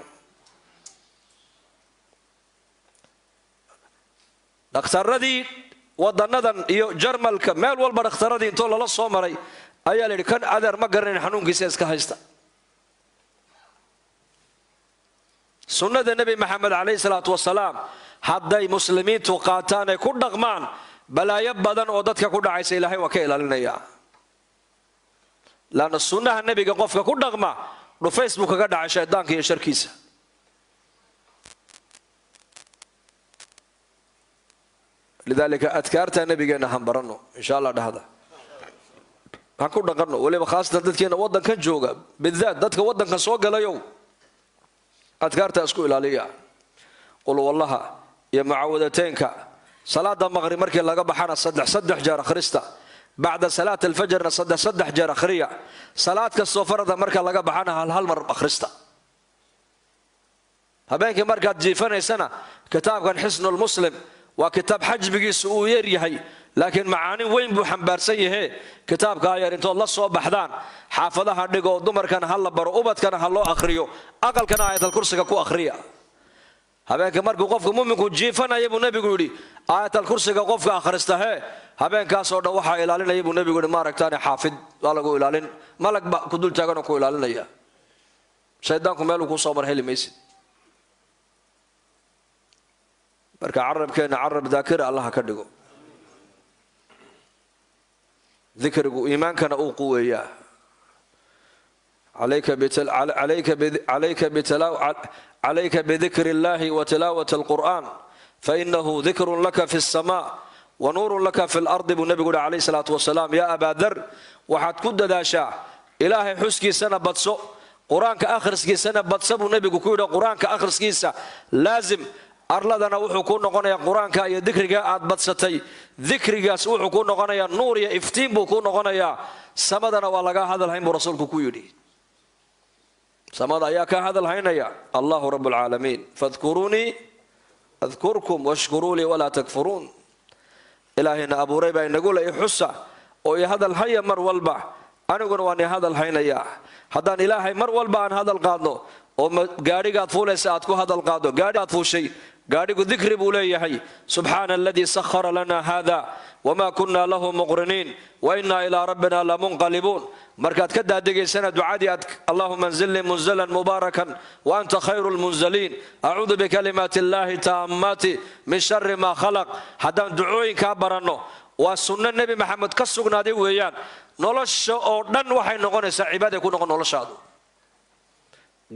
dhakhtarradii waddannadan iyo jarmalka meel walba dhakhtarradii intoo lala soo maray ayaa la yidhi kan adeer ma garanayn xanuunkiisa iska haysta sunnada nebi maxamed calayhi salaatu wasalaam hadday muslimiintu qaataan ay ku dhaqmaan balaayo badan oo dadka ku dhacaysa ilaahay waa ka ilaalinayaa laanna sunnaha nebiga qofka ku dhaqma dhufays buu kaga dhacay shaydaanka iyo sharkiisa lidaalika adkaarta nabigeena han baranno insha allah dhahda han ku dhaqanno waliba khaasatan dadkeena waddankan jooga bidaat dadka waddankan soo galayow adkaarta isku ilaaliya qul wallaha iyo mucaawadateenka salaada maqrib markii laga baxana saddex jeer akhrista bacda salaat alfajrna saddex jeer akhriya salaad kastoo farada marka laga baxana hal mar akhrista habeenkii markaad jiifanaysana kitaabkan xisnul muslim waa kitaab xajmigiisu uu yeer yahay laakiin macaanin weyn buu xambaarsan yahay kitaabka ayar intood la soo baxdaan xaafadaha dhigoo dumarkana ha la baro ubadkana ha loo akhriyo aqalkana aayatul kursiga ku akhriya habeenka markuu qofka muuminku jiifanaya buu nabigu yidhi aayatul kursiga qofka akhrista habeenkaasoo dhan waxaa ilaalinaya buu nabigu yidhi maaragtaane xaafid waa lagu ilaalin malag ba ku dul taaganoo ku ilaalinaya shaydaanku meeluu kuu soo mar heli maysid marka carabkeena carab daakira allaha ka dhigo dikrigu iimaankana uu quweeyaa calayka bidikri illahi wa tilaawati alqur'aan fainahu dikrun laka fi الsama wa nuurun laka fi اlardi buu nabigu yihi calayhi salaatu wasalaam yaa abaa dar waxaad ku dadaashaa ilaahay xuskiisana badso qur-aanka akhriskiisana badsa buu nabigu ku yidhi qur-aanka akhriskiisa laazim arladana wuxuu ku noqonayaa qur-aanka iyo dikriga aad badsatay dikrigaas wuxuu ku noqonayaa nuur iyo iftiin buu ku noqonayaa samadana waa laga hadalhayn buu rasuulku ku yidhi samada ayaa ka hadalhaynaya allahu rabu lcaalamiin fadkuruunii adkurkum washkuruu lii walaa takfuruun ilaahayna abuuray baa inagu le xusa oo i hadalhaya mar walba aniguna waan i hadalhaynayaa haddaan ilaahay mar walba aan hadal qaadno oo gaadhigaad fuulaysa aad ku hadal qaado gaadhigaad fuushay gaadhigu dikri buu leeyahay subxaana aladii sahara lana hada wma kuna lahu muqriniin wainaa ilaa rabbina lamunqalibuun markaad ka daadegaysana ducadii aad allahuma anzilnii munzalan mubaarakan wa anta khayru lmunzaliin acuudu bikalimaati illahi taammaati min shari maa khalaq haddaan ducooyinkaa baranno waa sunno nebi maxamed ka sugnaaday weeyaan nolosha oo dhan waxay noqonaysaa cibaaday ku noqon noloshaadu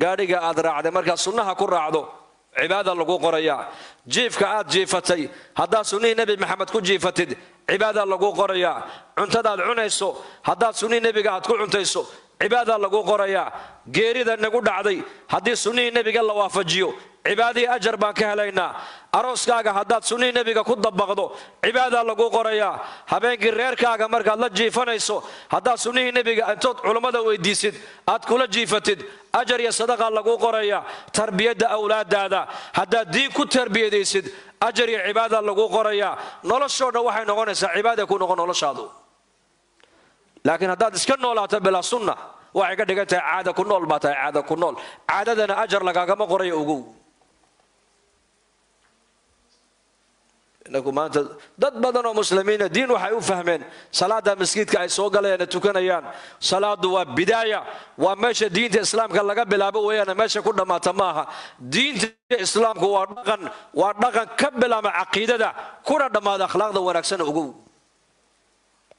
gaadhiga aad raacday markaad sunnaha ku raacdo cibaada lagu qorayaa jiifka aad jiifatay haddaad sunnihii nebi maxamed ku jiifatid cibaada lagu qorayaa cuntadaad cunayso haddaad sunnihii nebiga aad ku cuntayso cibaada lagu qorayaa geerida nagu dhacday haddii sunnihii nebiga la waafajiyo cibaadihii ajar baan ka helaynaa arooskaaga haddaad sunnihii nebiga ku dabaqdo cibaada lagu qorayaa habeenkii reerkaaga markaad la jiifanayso haddaad sunnihii nebiga intood culummada weydiisid aad kula jiifatid ajar iyo sadaqa lagu qorayaa tarbiyadda awlaadaada haddaad diin ku tarbiyadaysid ajar iyo cibaada lagu qorayaa noloshoo dhan waxay noqonaysaa cibaada ku noqon noloshaadu laakiin haddaad iska noolaato bilaa sunna waxay ka dhigan tahay caada ku nool baa tahay caada ku nool caadadana ajar lagaagama qorayo ogow inagu maanta dad badan oo muslimiina diin waxay u fahmeen salaada masjidka ay soo galayaan tukanayaan salaadu waa bidaaya waa meesha diinta islaamka laga bilaabo weeyaan meesha ku dhamaata maaha diinta islaamku waa dhaqan ka bilaama aqeedada kuna dhamaada akhlaaqda wanaagsan ugu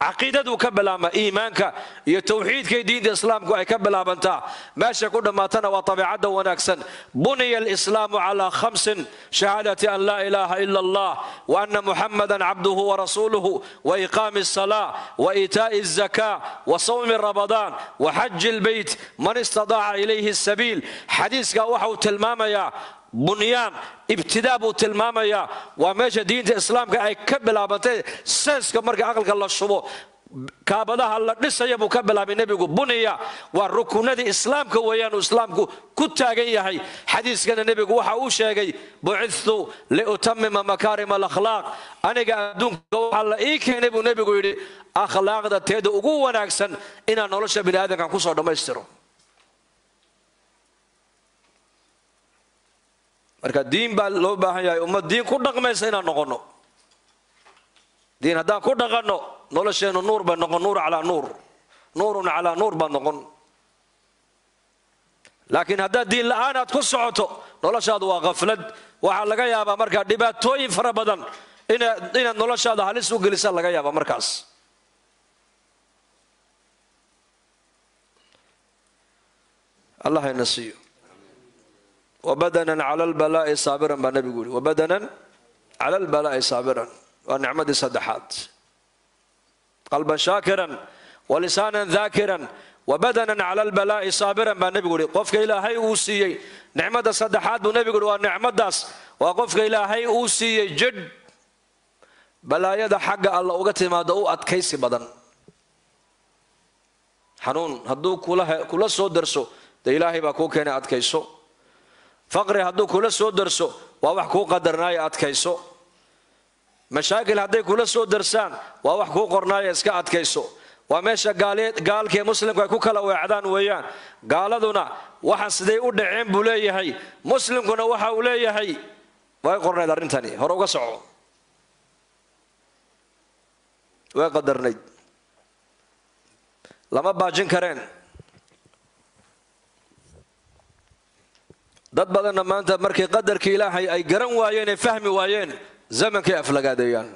عقيدته كبلامة إيمانك يتوحيد كي دين الإسلام كي كبلامنتا ماشي كنا ما تنا وطبيعته ونكسن بني الإسلام على 5 شهادة أن لا إله إلا الله وأن محمدا عبده ورسوله وإقام الصلاة وإيتاء الزكاة وصوم رمضان وحج البيت من استطاع إليه السبيل حديث وحو تلماما يا بنيان ابتداء تلماميا وماشى دين الإسلام كأي كبل أبتة سنس كمرك عقل الله شبو كابدها الله لسه يبو كبل أبي نبي بنيا والركونة الإسلام كويان الإسلام كتاجي هاي حديث كان النبي وحى وشاجي بعثت لأتمم مكارم الأخلاق أنا قاعدون الله إيك نبي يقول أخلاق ده تهدو قوة أحسن إن نولش بنادم كان كسر دم يسترو marka diin baa loo baahan yahay ummad diin ku dhaqmaysa inaan noqono diin haddaan ku dhaqanno nolosheenu nuur baa noqon nuur calaa nuur nuurun calaa nuur baa noqon laakiin haddaad diin la'aan aad ku socoto noloshaadu waa qaflad waxaa laga yaabaa markaa dhibaatooyin fara badan inaad noloshaada halis u gelisa laga yaabaa markaas allah ina siiyo وبدنا على البلاء صابرا بالنبي يقول وبدنا على البلاء صابرا ونعمة صدحات قلبا شاكرا ولسانا ذاكرا وبدنا على البلاء صابرا بالنبي يقول قفك إلهي أوسيي نعمة صدحات بالنبي يقول ونعمة داس وقفك إلهي أوسيي جد بلا يد حق الله وقت ما دعو أتكيسي بدن حنون هدو كل سو درسو ده إلهي باكو كان أتكيسو فقري هدو كل سو درسو ووحكو قدرناي أتكيسو مشاكل هدي كل سو درسان ووحكو قرناي اسكا أتكيسو وماشا قال كي مسلم كو كلا وعدان ويان قال دونا وحن سدي ودعين بوليهي مسلم كنا وحا وليهي واي قرناي دارنتاني هروغا سعو واي قدرناي لما باجين كرين dad badanna maanta markay qadarka ilaahay ay garan waayeen ee fahmi waayeen zamankii aflagaadayaan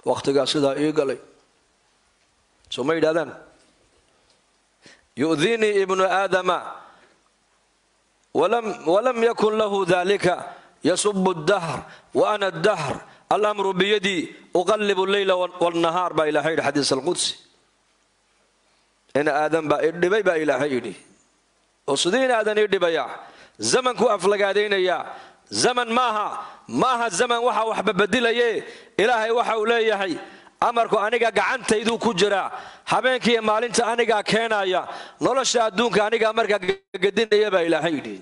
waqtiga sida ii galay soo ma yidhahdaan yu'dhini ibnu aadama ولم يكن له ذلك يسب الدهر وأنا الدهر الأمر بيدي أقلب الليل والنهار با إلى هيد حديث القدسي إن آدم با إدبي با إلى هيدي وصدين آدم إدبي زمن كو أفلقادين يا زمن ماها زمن وحا وحبا بدليه إلهي وحا وليهي أمركو أنيقا قعنت يدو كجرا حبينكي مالنت أنيقا كينايا نولشا أدونك أنيقا أمركا قدين يبا إلهي دي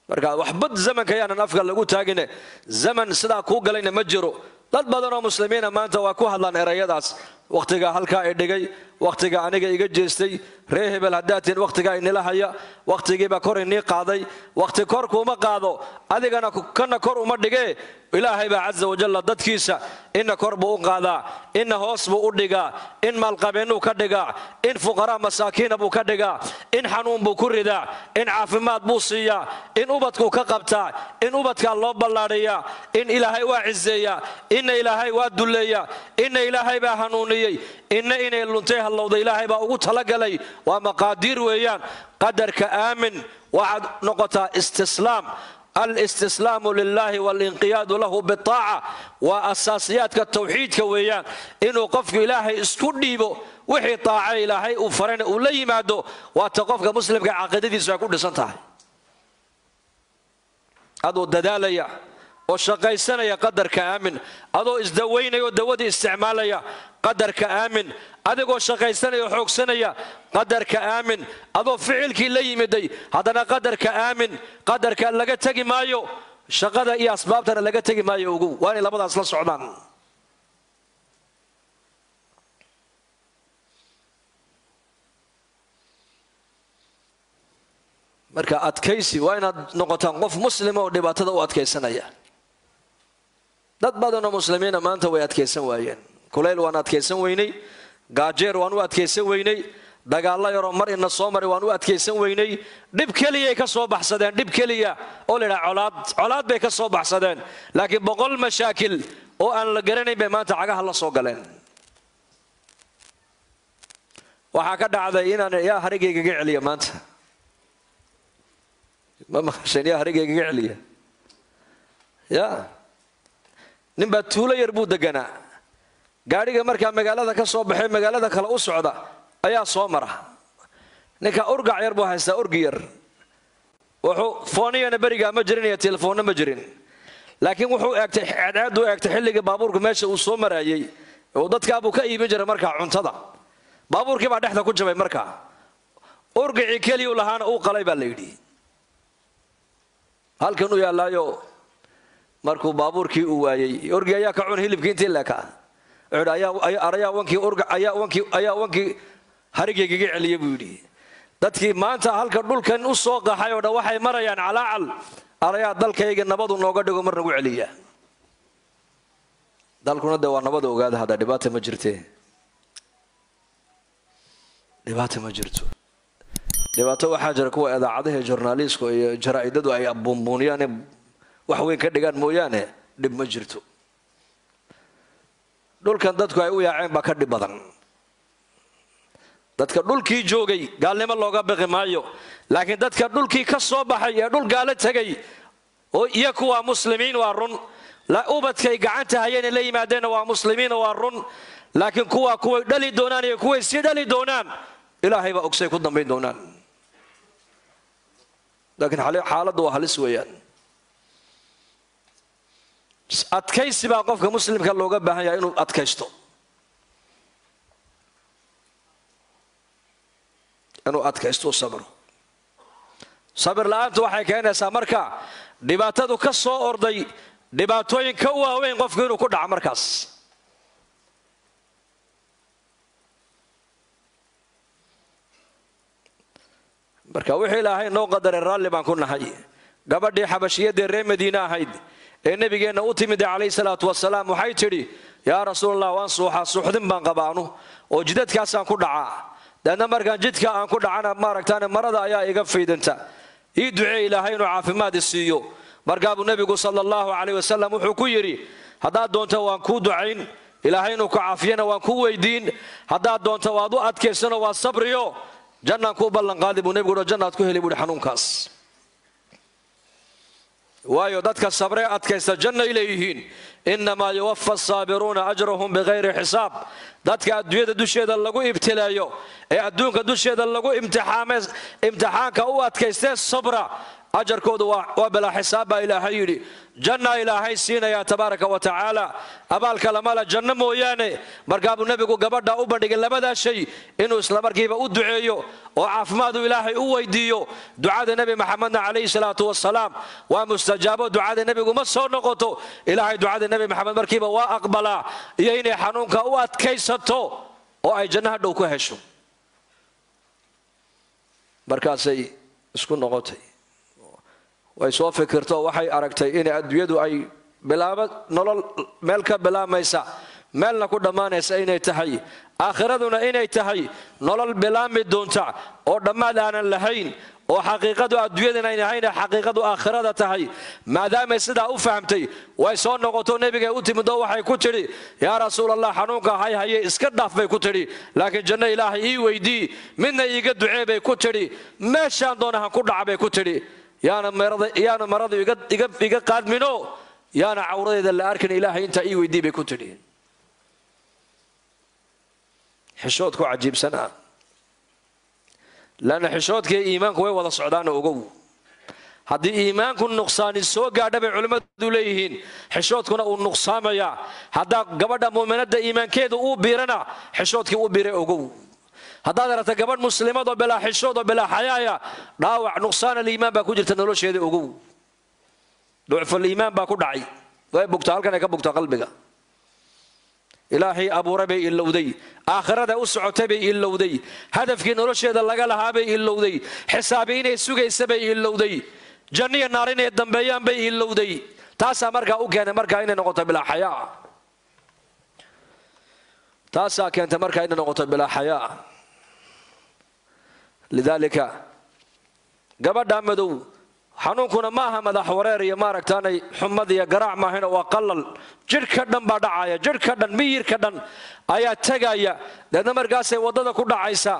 مركا وحبد زمن كيانا نفقل لغو تاقيني زمن سدا كو قلين مجرو dad badan oo muslimiina maanta waa ku hadlaan erayadaas waqtiga halka ay dhigay waqtiga aniga iga jeestay ree hebel hadaatiin waqtiga inila haya waqtigiiba kor inii qaaday waqti kor kuma qaado adigana kana kor uma dhige ilaahay ba azza wa jalla dadkiisa in kor buu qaadaa in hoos buu u dhigaa in malqabeenu ka dhigaa in fuqara masaakiin buu ka dhigaa in xanuun buu ku ridaa in caafimaad buu siiyaa in ubadku ka qabtaa in ubadka loo ballaariyaa in ilaahay waa cizeeyaa in ilaahay waa duleeyaa in ilaahay ba hanuuniyay in inay luntay halowda ilaahay ba ugu talagalay waa maqaadiir weeyaan qadarka aamin waa noqota istislaam الاستسلام لله والانقياد له بالطاعة وأساسيات التوحيد كويان إنه قفك إلهي اسكديبو وحي طاعة إلهي وفرين ولي مادو واتقفك مسلم كعقيدتي سيكون لسنتها هذا الددالية والشقاي سنة يقدر كآمن هذا ازدوين يودودي استعمالية قدر كآمن هذا الشقاي سنة يحوق سنة قدر كآمن هذا فعل كي لي مدي هذا قدر كآمن قدر كأن لقى تجي مايو شقدا إيه أسباب ترى لقى تجي مايو وأنا لابد أصل السعودان مركا أتكيسي وين نقطة قف مسلمة ودبعتها وأتكيسنا يا dad badan oo muslimiina maanta way adkaysan waayeen kuleyl waan adkaysan weynay gaajeer waan u adkaysan weynay dagaalla yaro mar ina soo maray waan u adkaysan weynay dhib kaliya ka soo baxsadeen dhib kaliya oo leeyahay colaad bay ka soo baxsadeen laakiin boqol mashaakil oo aan la garanayn bay maanta cagaha la soo galeen waxa ka dhacday inaan yaa harigayga celiya maanta ma maqashay yaa harigayga celiya ya ninba tuulo yar buu deganaa gaariga markaa magaalada ka soo baxay magaalada kale u socda ayaa soo mara ninka urgac yar buu haystaa urgi yar wuxuu fooniyana bariga ma jirin iyo telefoonna ma jirin laakiin wuxuu eegtay cadceedu eegtay xilliga baabuurka meesha uu soo marayay oo dadka buu ka iibin jiray markaa cuntada baabuurkii baa dhexda ku jabay markaa urgicii keliya u lahaana uu qalay baa la yidhi halkan u yaalaayo markuu baabuurkii uu waayay urgi ayaa ka cun hilibkii intii leeka ayaa wankii harigaygaga celiya buu yidhi dadkii maanta halka dhulkan u soo qaxay oo dhan waxay marayaan calaacal arayaa dalkayga nabadu nooga dhigo mar nagu celiya dalkuna de waa nabada ogaada hadda dhibaata ma jirtee dhibaato ma jirto dhibaato waxaa jira kuwa idaacadaha journalistiska iyo jaraa'idadu ay buunbuuniyaan wax weyn ka dhigaan mooyaane dhib ma jirto dhulkan dadku ay u yaaceen baa ka dhib badan dadka dhulkii joogay gaalnimo looga baqi maayo laakiin dadka dhulkii ka soo baxay ee dhul gaalo tagay oo iyo kuwa muslimiin waa run la ubadkay gacanta hayeen la yimaadeen waa muslimiin waa run laakiin kuwa dhali doonaan iyo kuwa si dhali doonaan ilaahay baa ogsay ku dambeyn doonaan laakiin xaaladdu waa halis weeyaan adkaysi baa qofka muslimka looga baahan yahay inuu adkaysto sabir la'aantu waxay keenaysaa marka dhibaatadu ka soo orday dhibaatooyin ka waaweyn qofku inuu ku dhaco markaas marka wixii ilaahay noo qadaray raalli baan ku nahay gabadhii xabashiyadii reer madiina ahayd ee nabigeenna u timid calayhi salaatu wasalaam waxay tidhi yaa rasuulallah waan suuxdin baan qabaanu oo jidadkaasaan ku dhacaa deedna markaan jidka aan ku dhacana maaragtaane marada ayaa iga faydanta ii ducee ilaahay inuu caafimaad siiyo markaabuu nebigu sala allahu calayh wasalam wuxuu ku yidhi haddaad doonto waan kuu ducayn ilaahay inuu ku caafiyana waan ku weydiin haddaad doonto waad u adkaysano waad sabriyo jannaan kuu ballanqaadi buu nebigu jannaad ku heli buuhi xanuunkaas waayo dadka sabree adkaysta jannay leeyihiin innamaa yuwaffa asaabiruuna ajrahum bikayri xisaab dadka adduunyada dusheeda lagu ibtilaayo ee adduunka dusheeda lagu imtixaanka u adkaystee sabra ajarkoodu waa bilaa xisaab baa ilaahay yidhi janna ilaahay siinayaa tabaaraka wa tacaala abaalka lamala janno mooyaane markaabuu nebigu gabadha u bandhigay labadaa shay inuu islamarkiiba u duceeyo oo caafimaadu ilaahay u weydiiyo ducada nebi maxamedna calayhi salaatu wasalaam waa mustajaabo ducada nebigu ma soo noqoto ilaahay ducada nebi maxamed markiiba waa aqbalaa iyo inay xanuunka u adkaysato oo ay jannaha dhow ku hesho markaasay isku noqotay way soo fikirto waxay aragtay in adduunyadu ay nolol meel ka bilaamaysa meelna ku dhammaanaysa inay tahay aakhiraduna inay tahay nolol bilaami doonta oo dhammaad aanan lahayn oo xaqiiqadu adduunyadana ay ahayn xaqiiqadu aakhirada tahay maadaama sidaa u fahamtay way soo noqoto nabiga u timid oo waxay ku tiri yaa rasuulallah xanuunka haye iska dhaaf bay ku tiri laakiin janno ilaahay ii weydii midna iiga ducee bay ku tiri meeshaan doonahan ku dhaca bay ku tiri yaana maradu iga qaadmino yaana cawradeeda la arkin ilaahay intaa ii weydii bay ku tiri xishood ku cajiibsana laana xishoodkii iimaanku way wada socdaan ogow haddii iimaanku nuqsaani soo gaadha bay culimmadu leeyihiin xishoodkuna uu nuqsaamaya haddaa gabadha muuminada iimaankeedu uu biirana xishoodkii uu biiray ogow haddaad aragta gabadh muslimad oo bilaa xishood oo bilaa xayaaya dhaawac nuqsaan aliimaan baa ku jirta nolosheeda ogow ducfaliimaan baa ku dhacay way bugtaa halkan ay ka bugtaa qalbiga ilaahay abuuray bay ilowday aakhirada u socotay bay ilowday hadafkii nolosheeda laga lahaa bay ilowday xisaabi inay sugaysa bay ilowday janniya naar inay dambeeyaan bay ilowday taasaa markaa u keenay markaa inay noqoto bilaa xayaa taasaa keentay markaa inay noqoto bilaa xayaa lidaalika gabadha madow xanuunkuna maaha madax wareer iyo maaragtaanay xumad iyo garaac maahina waa qalal jidhka dhan baa dhacaya jidhka dhan miyirka dhan ayaa tegaya deedna markaasay waddada ku dhacaysa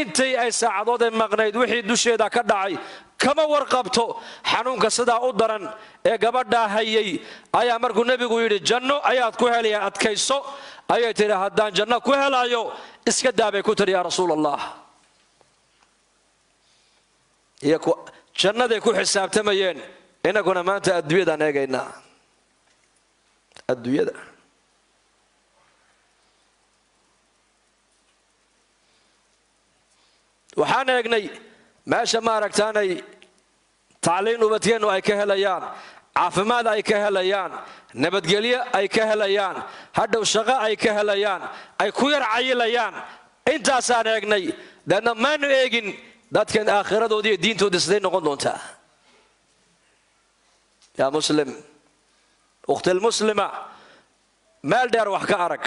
intay ay saacadood ay maqnayd wixii dusheeda ka dhacay kama warqabto xanuunka sidaa u daran ee gabadhaa hayay ayaa markuu nebigu yidhi janno ayaad ku helaya adkayso ayay tidhi haddaan janno ku helayo iska daabay ku tidhi yaa rasuul allah jannaday ku xisaabtamayeen inaguna maanta adduunyadaan eegaynaa adduunyada waxaan eegnay meesha maaragtaanay tacliin ubadkeennu ay ka helayaan caafimaad ay ka helayaan nabadgelyo ay ka helayaan hadhow shaqo ay ka helayaan ay ku yar cayilayaan intaasaan eegnay deedna maanu eegin dadkan aakhiradoodii iyo diintoodii siday noqon doontaa yaa muslim ukhtilmuslima meel dheer wax ka arag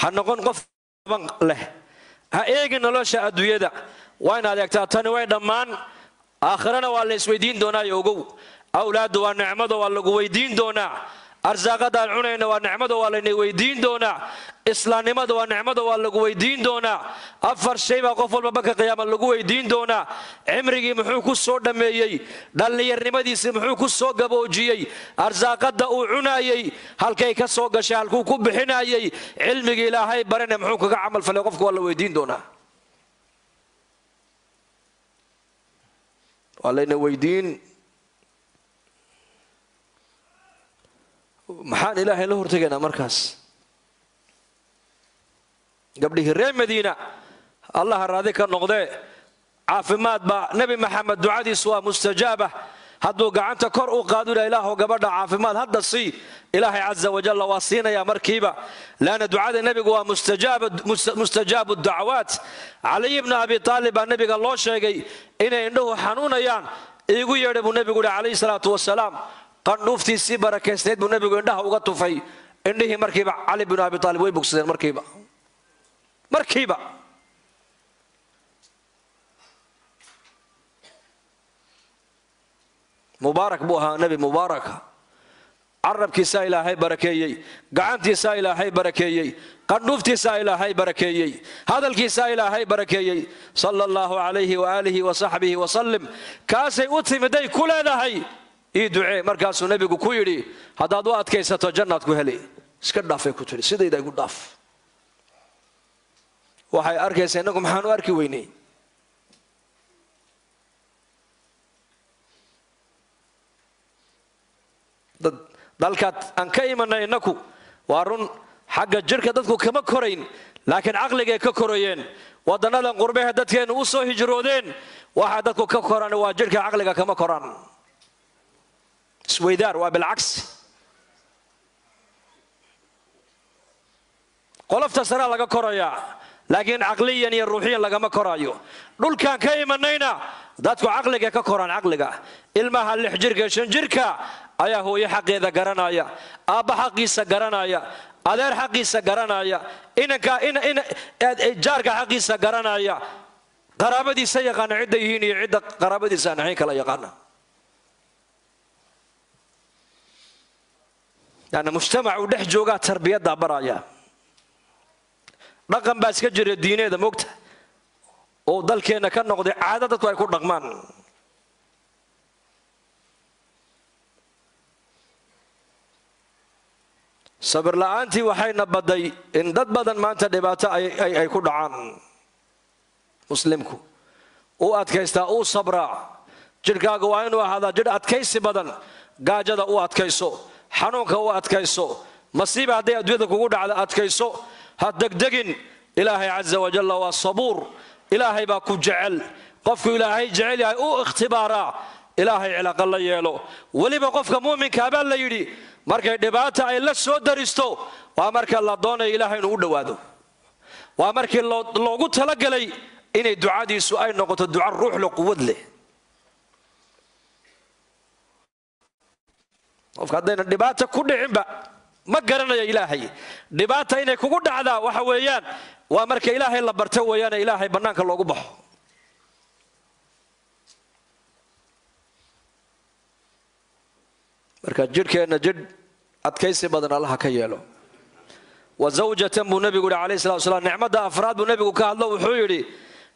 ha noqon qof ban leh ha eegin nolosha adduunyada waa inaad eegtaa tani way dhammaan aakhirana waa la isweydiin doonaayo ogow awlaaddu waa nicmado waa lagu weydiin doonaa arsaaqadaan cunayna waa nicmado waa layna weydiin doonaa islaamnimada waa nicmado waa lagu weydiin doonaa 4 shay baa qof walba banka qiyaama lagu weydiin doonaa cimrigii muxuu ku soo dhameeyey dhallinyarnimadiisii muxuu ku soo gaboojiyey arsaaqada uu cunayey halkay ka soo gashay halkuu ku bixinayey cilmigii ilaahay barane muxuu kaga camal falay qofku waa la weydiin doonaa waa layna weydiin maxaan ilaahay la hortegaynaa markaas gabdhihii reer madiina allaha raadi ka noqdee caafimaad baa nebi maxamed ducadiisu waa mustajaaba hadduu gacanta kor u qaaduna ilaahu gabadha caafimaad hadda sii ilaahay caza wajalla waa siinayaa markiiba laana ducada nebigu waa mustajaabu dacwaat caliy ibna abi taalib baa nebiga loo sheegay inay indhuhu xanuunayaan iigu yeedhay buu nebigu yihi calayhi salaatu wasalaam qandhuuftiisii barakaysnayd buu nebigu indhaha uga tufay indhihii markiiba cali binu abi taalib way bogsadeen markiiba mubaarak buu ahaa nebi mubaaraka carabkiisaa ilaahay barakeeyey gacantiisaa ilaahay barakeeyey qandhuuftiisaa ilaahay barakeeyey hadalkiisaa ilaahay barakeeyey sala allahu calayhi waaalihi wasaxbihi wasalim kaasay u timiday ku leedahay ii ducee markaasuu nebigu ku yidhi haddaad u adkaysato jannaad ku heli iska dhaafay ku tidhi sidayda igu dhaaf waxay arkaysaa innagu maxaan u arki weynay dalkaad aan ka imanay innaku waa run xagga jirka dadku kama korayn laakiin caqligay ka korayeen waddannadan qurbehe dadkeennu u soo hijroodeen waxaa dadku ka koraan waa jirka caqliga kama koraan isweydaar waa bilcagsi qolofta saraa laga korayaa laakiin caqliyan iyo ruuxiyan lagama koraayo dhulkaan ka imanayna dadku caqliga ka koraan caqliga ilmaha 6 jirka 5 jirka ayaa hooyo xaqeeda garanaya aabba xaqiisa garanaya adeer xaqiisa garanaya inanka jaarka xaqiisa garanaya qaraabadiisa yaqaana cidda yihiin iyo cidda qaraabadiisa aan ahayn kala yaqaana yani mujtamacu dhex joogaa tarbiyadda baraya dhaqan baa iska jira diineeda moogta oo dalkeenna ka noqday caado dadku ay ku dhaqmaan sabir la'aantii waxayna baday in dad badan maanta dhibaato ay ku dhacaan muslimku uu adkaystaa uu sabraa jidhkaaga waa inuu ahaadaa jidh adkaysi badan gaajada u adkayso xanuunka u adkayso masiiba hadday adduunyada kugu dhacda adkayso ha degdegin ilaahay caza wajalla waa sabuur ilaahay baa ku jecel qofku ilaahay jecel yahay uu ikhtibaaraa ilaahay cilaqa la yeelo weliba qofka muuminkaa baa la yidhi markay dhibaata ay la soo daristo waa marka la doonayo ilaahay inuu u dhowaado waa markii loogu talagalay inay ducadiisu ay noqoto duca ruuxle quwad leh qofka haddayna dhibaata ku dhicinba ma garanayo ilaahay. dhibaata inay kugu dhacdaa waxa weeyaan waa marka ilaahay la barto weeyaan, ilaahay bannaanka loogu baxo. marka jidhkeenna jidh adkaysi badan allaha ka yeelo. wa zawjatan buu nabigu yidhi calayhi salatu wasalaam, nicmadda afraad buu nabigu ka hadlo wuxuu yidhi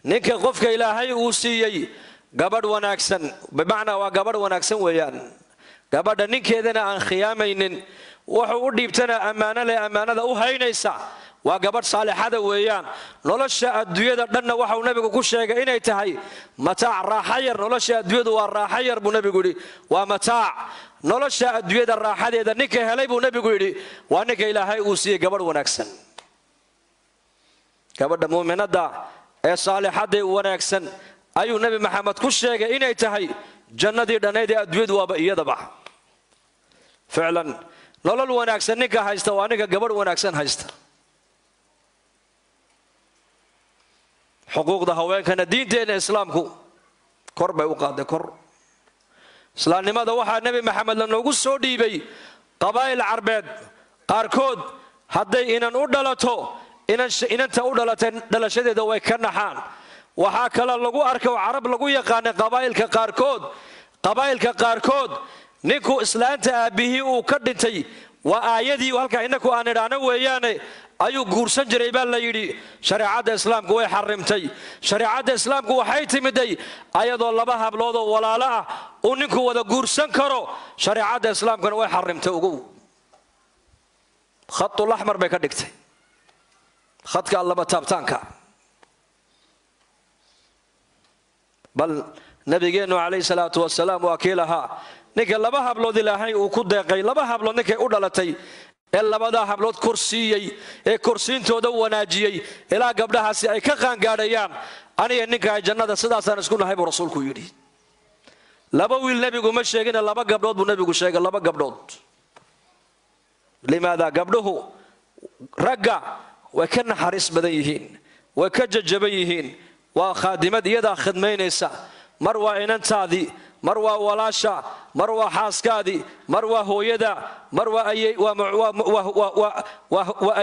ninka qofka ilaahay uu siiyey gabadh wanaagsan, bimacnaa waa gabadh wanaagsan weeyaan. gabadha ninkeedana aan khiyaamaynin, wuxuu u dhiibtana ammaano leh, ammaanada u haynaysa, waa gabadh saalixada weeyaan. nolosha adduunyada dhanna waxauu nabigu ku sheegay inay tahay mataac, raaxa yar. nolosha adduunyadu waa raaxa yar buu nabigu yidhi, waa mataac. nolosha adduunyada raaxadeeda ninka helay buu nabigu yidhi waa ninka ilaahay uu siiyey gabadh wanaagsan. gabadha muuminadda ee saalixadda wanaagsan ayuu nabi maxamed ku sheegay inay tahay jannadii dhannayd ee adduunyadu waaba iyadaba. ficlan nolol wanaagsan ninka haysta waa ninka gabadh wanaagsan haysta. xuquuqda haweenkana diinteenna islaamku kor bay u qaaday, kor. islaamnimada waxaa nebi maxamed lanoogu soo dhiibay qabaa'il carbeed qaarkood hadday inan u dhalato, inanta u dhalatay dhalashadeeda way ka naxaan. waxaa kale lagu arkay oo carab lagu yaqaanay qabaa'ilka qaarkood ninku islaanta aabbihii uu ka dhintay, waa aayadii halkaa inaku aan idhaahno weeyaane, ayuu guursan jiray baa la yidhi. shareecadda islaamku way xarimtay. shareecadda islaamku waxay timiday ayadoo laba hablood oo walaalo ah uu ninku wada guursan karo. shareecadda islaamkuna way xarimtay. ogow, khatul axmar bay ka dhigtay, khadka laba taabtaanka. bal nabigeennu calayhi salaatu wasalaam waa kii lahaa ninka laba hablood ilaahay uu ku deeqay, laba hablood ninkay u dhalatay ee labadaa hablood korsiiyey, ee korsiintooda wanaajiyey ilaa gabdhahaasi ay ka qaangaadhayaan, aniga ninkaa jannada sidaasaan isku nahay buu rasuulku yidhi. laba wiil nebigu ma sheegine laba gabdhood buu nebigu sheegay, laba gabdhood. limaada? gabdhuhu ragga way ka naxariis badan yihiin, way ka jajaban yihiin. waa khaadimad iyadaa khidmaynaysa. mar waa inantaadii, mar waa walaasha, mar waa xaaskaadii, mar waa hooyada, mar waa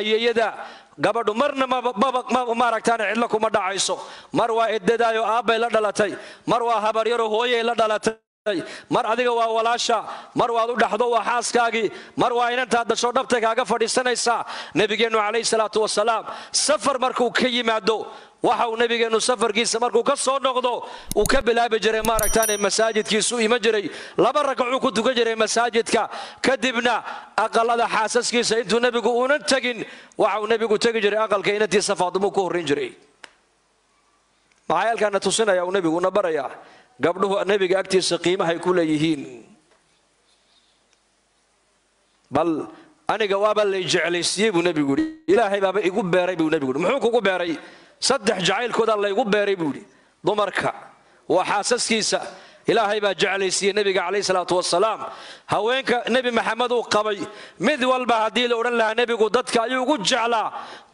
ayeeyada. gabadhu marna maaragtaan cidlo kuma dhacayso. mar waa eddadaayo aabbay la dhalatay, mar waa habaryaro hooyay la dhalatay, mar adiga waa walaasha, mar waad u dhaxdo waa xaaskaagii, mar waa inantaad dasho dhabtay kaaga fadhiisanaysaa. nebigeennu calayhi salaatu wasalaam safar markuu ka yimaado, waxa uu nabigeennu safarkiisa markuu ka soo noqdo uu ka bilaabi jiray maaragtaane masaajidkiisu iman jiray, laba ragacuu ku tukan jiray masaajidka. kadibna aqalada xaasaskiisa intuu nebigu uunan tegin, waxa uu nebigu tegi jiray aqalka inantiisa faadimo ku horrayn jiray. maxaa halkaana tusinaya uu nebiguna barayaa gabdhuhu nebiga agtiisa qiimahay ku leeyihiin. bal aniga waaba lay jeclaysiiyey buu nebigu yidhi, ilaahay baaba igu beeray buu nebigu yidhi. muxuu kugu beeray? 3 jacaylkoodaa laygu beeray buu yidhi. dumarka waa xaasaskiisa, ilaahay baa jeclaysiiyey nebiga calayhi salaatu wasalaam. haweenka nebi maxamed uu qabay mid walba haddii la odhan lahaa nebigu dadka ayuu ugu jeclaa,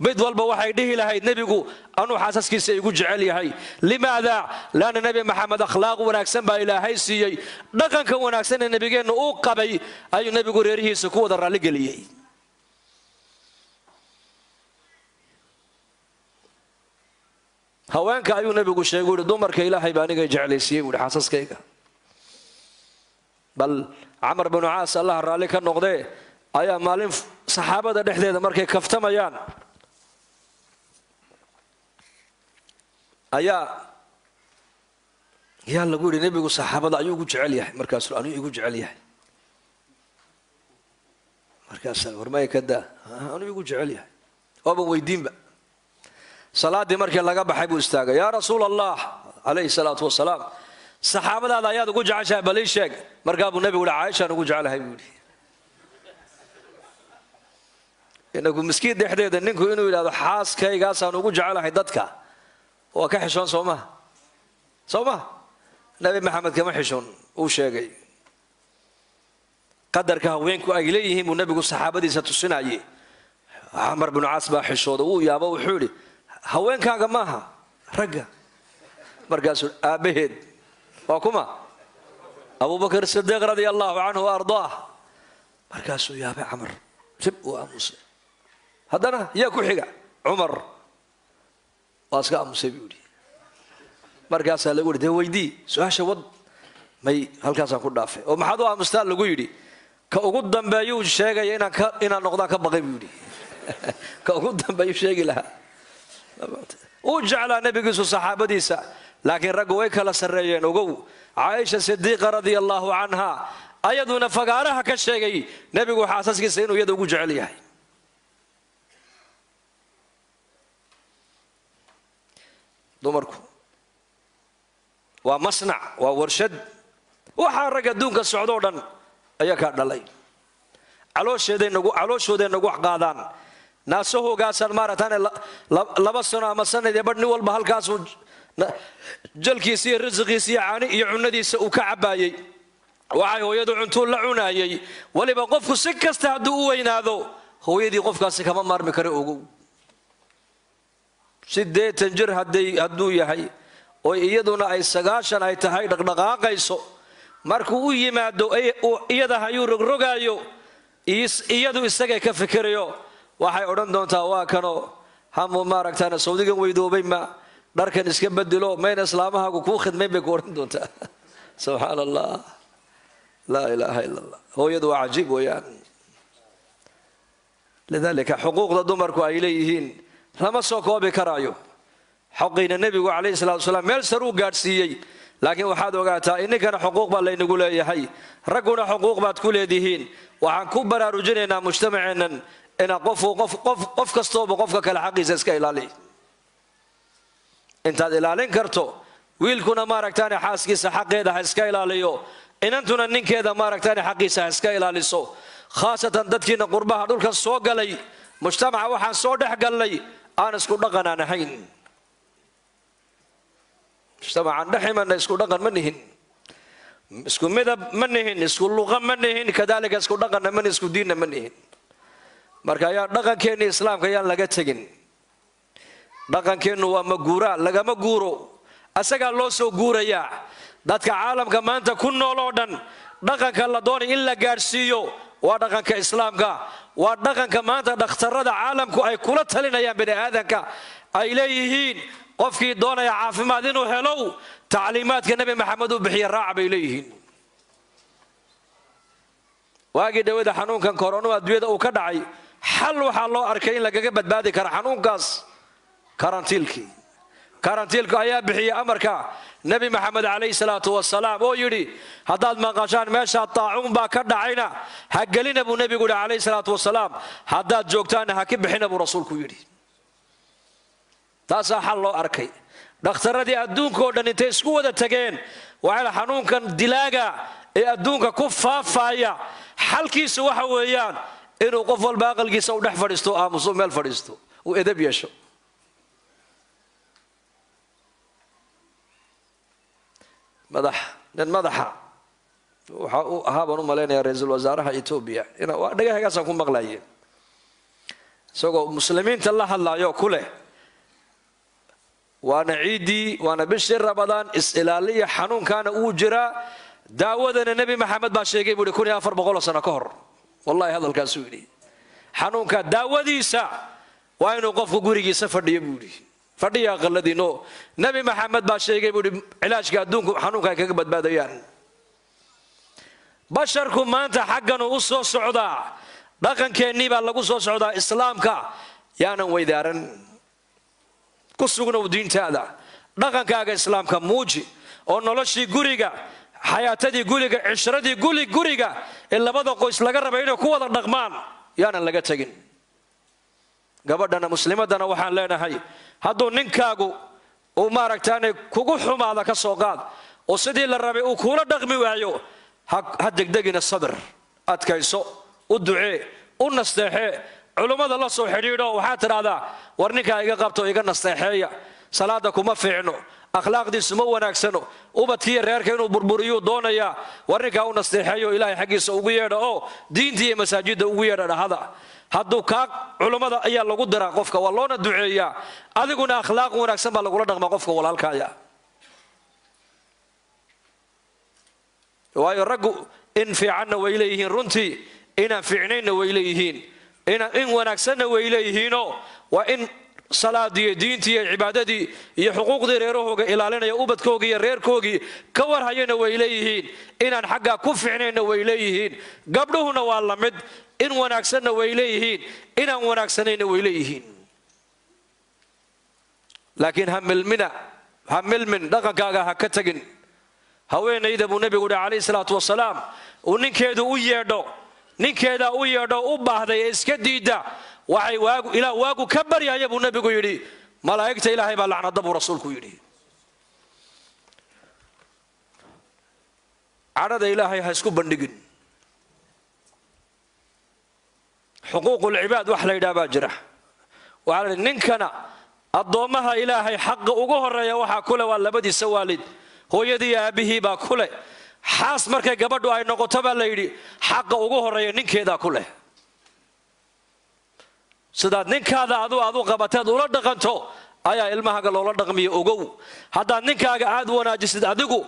mid walba waxay dhihi lahayd nebigu anuu xaasaskiisa igu jecel yahay. limaada? laanna nebi maxamed akhlaaq wanaagsan baa ilaahay siiyey. dhaqanka wanaagsan ee nebigeennu uu qabay ayuu nebigu reerihiisa ku wada raalligeliyey. haweenka ayuu nebigu sheegay uhi dumarka ilaahay baa aniga jeclaysiiyey buuhi xaasaskayga. bal camar binu caas allah raalli ka noqdee ayaa maalin saxaabada dhexdeeda markay kaftamayaan ayaa lagu yidhi nebigu saxaabada ayuu ugu jecel yahay. markaasuu anuu igu jecel yahay. markaasa warmay ka daa, anuu igu jecel yahay. ooban weydiinba. salaaddii markii laga baxay buu istaagay, yaa rasuul allah calayhi salaatu wasalaam, saxaabadaada ayaad ugu jeceshahay bal ii sheeg. markaa buu nebigu yihi caaishaan ugu jeclahay buu yidhi. inagu miskiin dhexdeeda ninku inuu yidhahdo xaaskaygaasaan ugu jecelahay dadka waa ka xishoon soo maha nebi maxamed kama xishoon. uu sheegay qadarka haweenku ay leeyihiin buu nebigu saxaabadiisa tusinayay. camar binu caas baa xishooda, wuu yaabo, wuxuu yidhi haweenkaaga maaha ragga. markaasuu aabbaheed waa kuma? abubakar sidiiq radia allahu canhu wa ardaah. markaasuu yaabay camar rib uu aamusay haddana yaa ku xiga cumar waa iska aamusay buu yidhi markaasaa lagu yidhi dee weydii su-aasha wad may halkaasaan ku dhaafay oo maxaad u aamustaa lagu yidhi ka ugu dambeeyuu sheegaya inaan noqdaan ka baqay buu yidhi ka ugu dambeeyuu sheegi lahaa uu jeclaa nebigiisu saxaabadiisa laakiin raggu way kala sarreeyeen ogow caaisha sidiiqa radia allaahu canha ayaduna fagaaraha ka sheegay nebigu xaasaskiisa inuu iyada ugu jecel yahay dumarku waa masnac waa warshad waxaa rag adduunka socdoo dhan ayaa kaa dhalay calooshooday nagu qaadaan naasahoogaasaan maaragtaan 2 sano ama sanadii badh nin walba halkaasuu jalkiisa iyo risiqiisa iyo caani iyo cunadiisa uu ka cabbaayey waxay hooyadu cuntuu la cunaayey weliba qofku si kasta hadduu u weynaado hooyadii qofkaasi kama maarmi kara ogow 80 jir hadduu yahay oo iyaduna ay 90 ay tahay dhaqdhaqaaqayso markuu u yimaado iyada hayuu rogrogaayo iyadu isagay ka fikirayo waxay odhan doontaa waa kanoo hamu maaragtaan sawdigan weydoobay ma dharkan iska bedelo mayna islaamahaagu kuu khidmayn bay ku odhan doontaa subxaan allah laa ilaaha ila allah hooyadu waa cajiib weeyaan lidaalika xuquuqda dumarku ay leeyihiin lama soo koobi karaayo xaqiina nebigu calayhi salaatu wasalaam meel sar uu gaadhsiiyey laakiin waxaad ogaataa ininkana xuquuq baa laynagu leeyahay ragguna xuquuq baad ku leedihiin waxaan ku baraarujinaynaa mujtamaceennan inaa qof kastooba qofka kale xaqiisa iska ilaaliy intaad ilaalin karto wiilkuna maaragtaane xaaskiisa xaqeeda ha iska ilaaliyo inantuna ninkeeda maaragtaane xaqiisa ha iska ilaaliso khaasatan dadkiina qurbaha dhulka soo galay mujtamaca waxaan soo dhex galnay aan isku dhaqan aan ahayn mujtamacaan dhex imanna isku dhaqan ma nihin isku midab ma nihin isku luqa ma nihin kadaalika isku dhaqanna ma nihin isku diinna ma nihin marka ayaa dhaqankeenni islaamka ayaan laga tegin dhaqankeennu waa maguuraa lagama guuro asagaa loo soo guurayaa dadka caalamka maanta ku nool oo dhan dhaqanka la doonay in la gaadhsiiyo waa dhaqanka islaamka waa dhaqanka maanta dhakhtarada caalamku ay kula talinayaan bini aadanka ay leeyihiin qofkii doonaya caafimaad inuu helow tacliimaadka nebi maxamed uu bixiya raaca bay leeyihiin waagii dhawada xanuunkan korona adduunyada uu ka dhacay xal waxaa loo arkay in lagaga badbaadi kara xanuunkaas karantiilka ayaa bixiyay amarka nebi maxamed calayhi salaatu wasalaam oo yidhi haddaad maqashaan meeshaa taacuun baa ka dhacayna ha gelina buu nebigu yidhi calayhi salaatu wasalaam haddaad joogtaanna ha ka bixina buu rasuulku yidhi taasaa xal loo arkay dhakhtaradii adduunkao dhan intay isku wada tageen waxayna xanuunkan dilaaga ee adduunka ku faafaaya xalkiisu waxa weeyaan inuu qof walba aqalkiisa u dhex fadhiisto aamuso meel fadhiisto uu edab yeesho nin madaxa waxa uu ahaa baan u malaynayaa ra-iisul wasaaraha etoobiya dhagahagaasaan ku maqlaye isagoo muslimiinta la hadlaayo ku leh waana ciiddii waana bishii ramadaan is-ilaaliya xanuunkaana uu jiraa daawadana nebi maxamed baa sheegay buu yidhi 1400 sano ka hor wallahi hadalkaasuu yidhi xanuunka daawadiisa waa inuu qofku gurigiisa fadhiyo buu yidhi fadhiya aqaladiino nebi maxamed baa sheegay buu yidhi cilaajka adduunku xanuunka ay kaga badbaadayaan basharku maanta xagganu u soo socdaa dhaqankeennii baa lagu soo socdaa islaamka yaanan weydaaran ku sugnow diintaada dhaqankaaga islaamka muuji oo noloshii guriga xayaatadii guriga cishradii guriga ee labada qoys laga rabay inay ku wada dhaqmaan yaanan laga tegin gabadhana muslimadana waxaan leenahay hadduu ninkaagu uu maaragtaane kugu xumaada ka soo qaad oo sidii la rabay uu kuula dhaqmi waayo ha degdegina sabir adkayso u ducee u nasteexee culummada la soo xidhiidho waxaad tidhaahdaa war ninkaa iga qabto iga nasteexeeya salaada kuma fiicno akhlaaqdiisu ma wanaagsano ubadkiiyo reerka inuu burburiyuu doonayaa war ninkaa u nasteexeeyo ilaahay xaggiisa ugu yeedha oo diinta iyo masaajidda ugu yeedha dhahada hadduu kaa culummada ayaa lagu diraa qofka waa loona duceeyaa adiguna akhlaaq wanaagsan baa lagula dhaqmaa qofka walaalkaaya waayo raggu in fiicanna way leeyihiin runtii inaan fiicnayna way leeyihiin in wanaagsanna way leeyihiinoo waa in salaadii diintii iyo cibaadadii iyo xuquuqdii reerahooga ilaalinaya ubadkoogii iyo reerkoogii ka warhayana way leeyihiin inaan xaggaa ku fiicnayna way leeyihiin gabdhuhuna waa la mid in wanaagsanna way leeyihiin inaan wanaagsanayna way leeyihiin laakiin ha milmin dhaqankaaga ha ka tagin haweenayda buu nabigu yidhi calayhi salaatu wasalaam uu ninkeedu u yeedho ninkeeda u yeedho u baahday ee iska diidda waxay waagu ka baryaya buu nabigu yidhi malaa'igta ilaahay baa lacnada buu rasuulku yidhi cadhada ilaahay ha isku bandhigin xuquuqul cibaad wax la yidhaha baa jira waxaa la ninkana addoommaha ilaahay xaqa ugu horeeya waxaa kule waa labadiisa waalid hooyadii aabihii baa kule xaas markay gabadhu ay noqoto baa la yidhi xaqa ugu horeeya ninkeedaa ku leh sidaad ninkaada adu qabateed ula dhaqanto ayaa ilmahaaga loola dhaqmiyo ogow haddaad ninkaaga aad wanaajisid adigu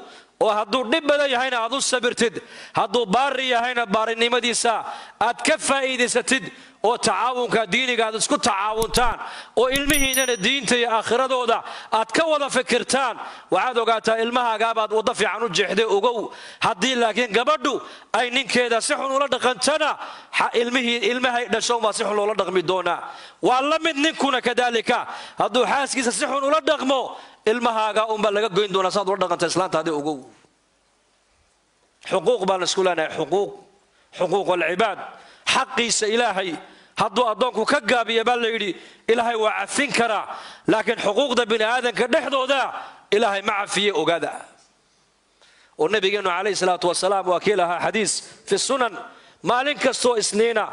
oo hadduu dhib badan yahayna aad u sabirtid hadduu baari yahayna baarinimadiisa aad ka faa'iidaysatid oo tacaawunka diiniga aad isku tacaawuntaan oo ilmihiinana diinta iyo aakhiradooda aad ka wada fikirtaan waxaad ogaataa ilmahaagaabaad waddo fiican u jeexday ogow haddii laakiin gabadhu ay ninkeeda si xun ula dhaqantana ilmahay dhashoon baa si xun loola dhaqmi doonaa waa la mid ninkuna kadaalika hadduu xaaskiisa si xun ula dhaqmo ilmahaaga unbaa laga goyn doonaa saad ula dhaqanta islaantaadii ogow xuquuq baan isku leenahay xuquuq alcibaad xaqiisa ilaahay hadduu addoonku ka gaabiya baa la yidhi ilaahay waa cafin karaa laakiin xuquuqda bini aadanka dhexdooda ilaahay ma cafiye ogaada oo nabigeennu calayhi salaatu wasalaam waa kii lahaa xadiis fi sunan maalin kastoo isniina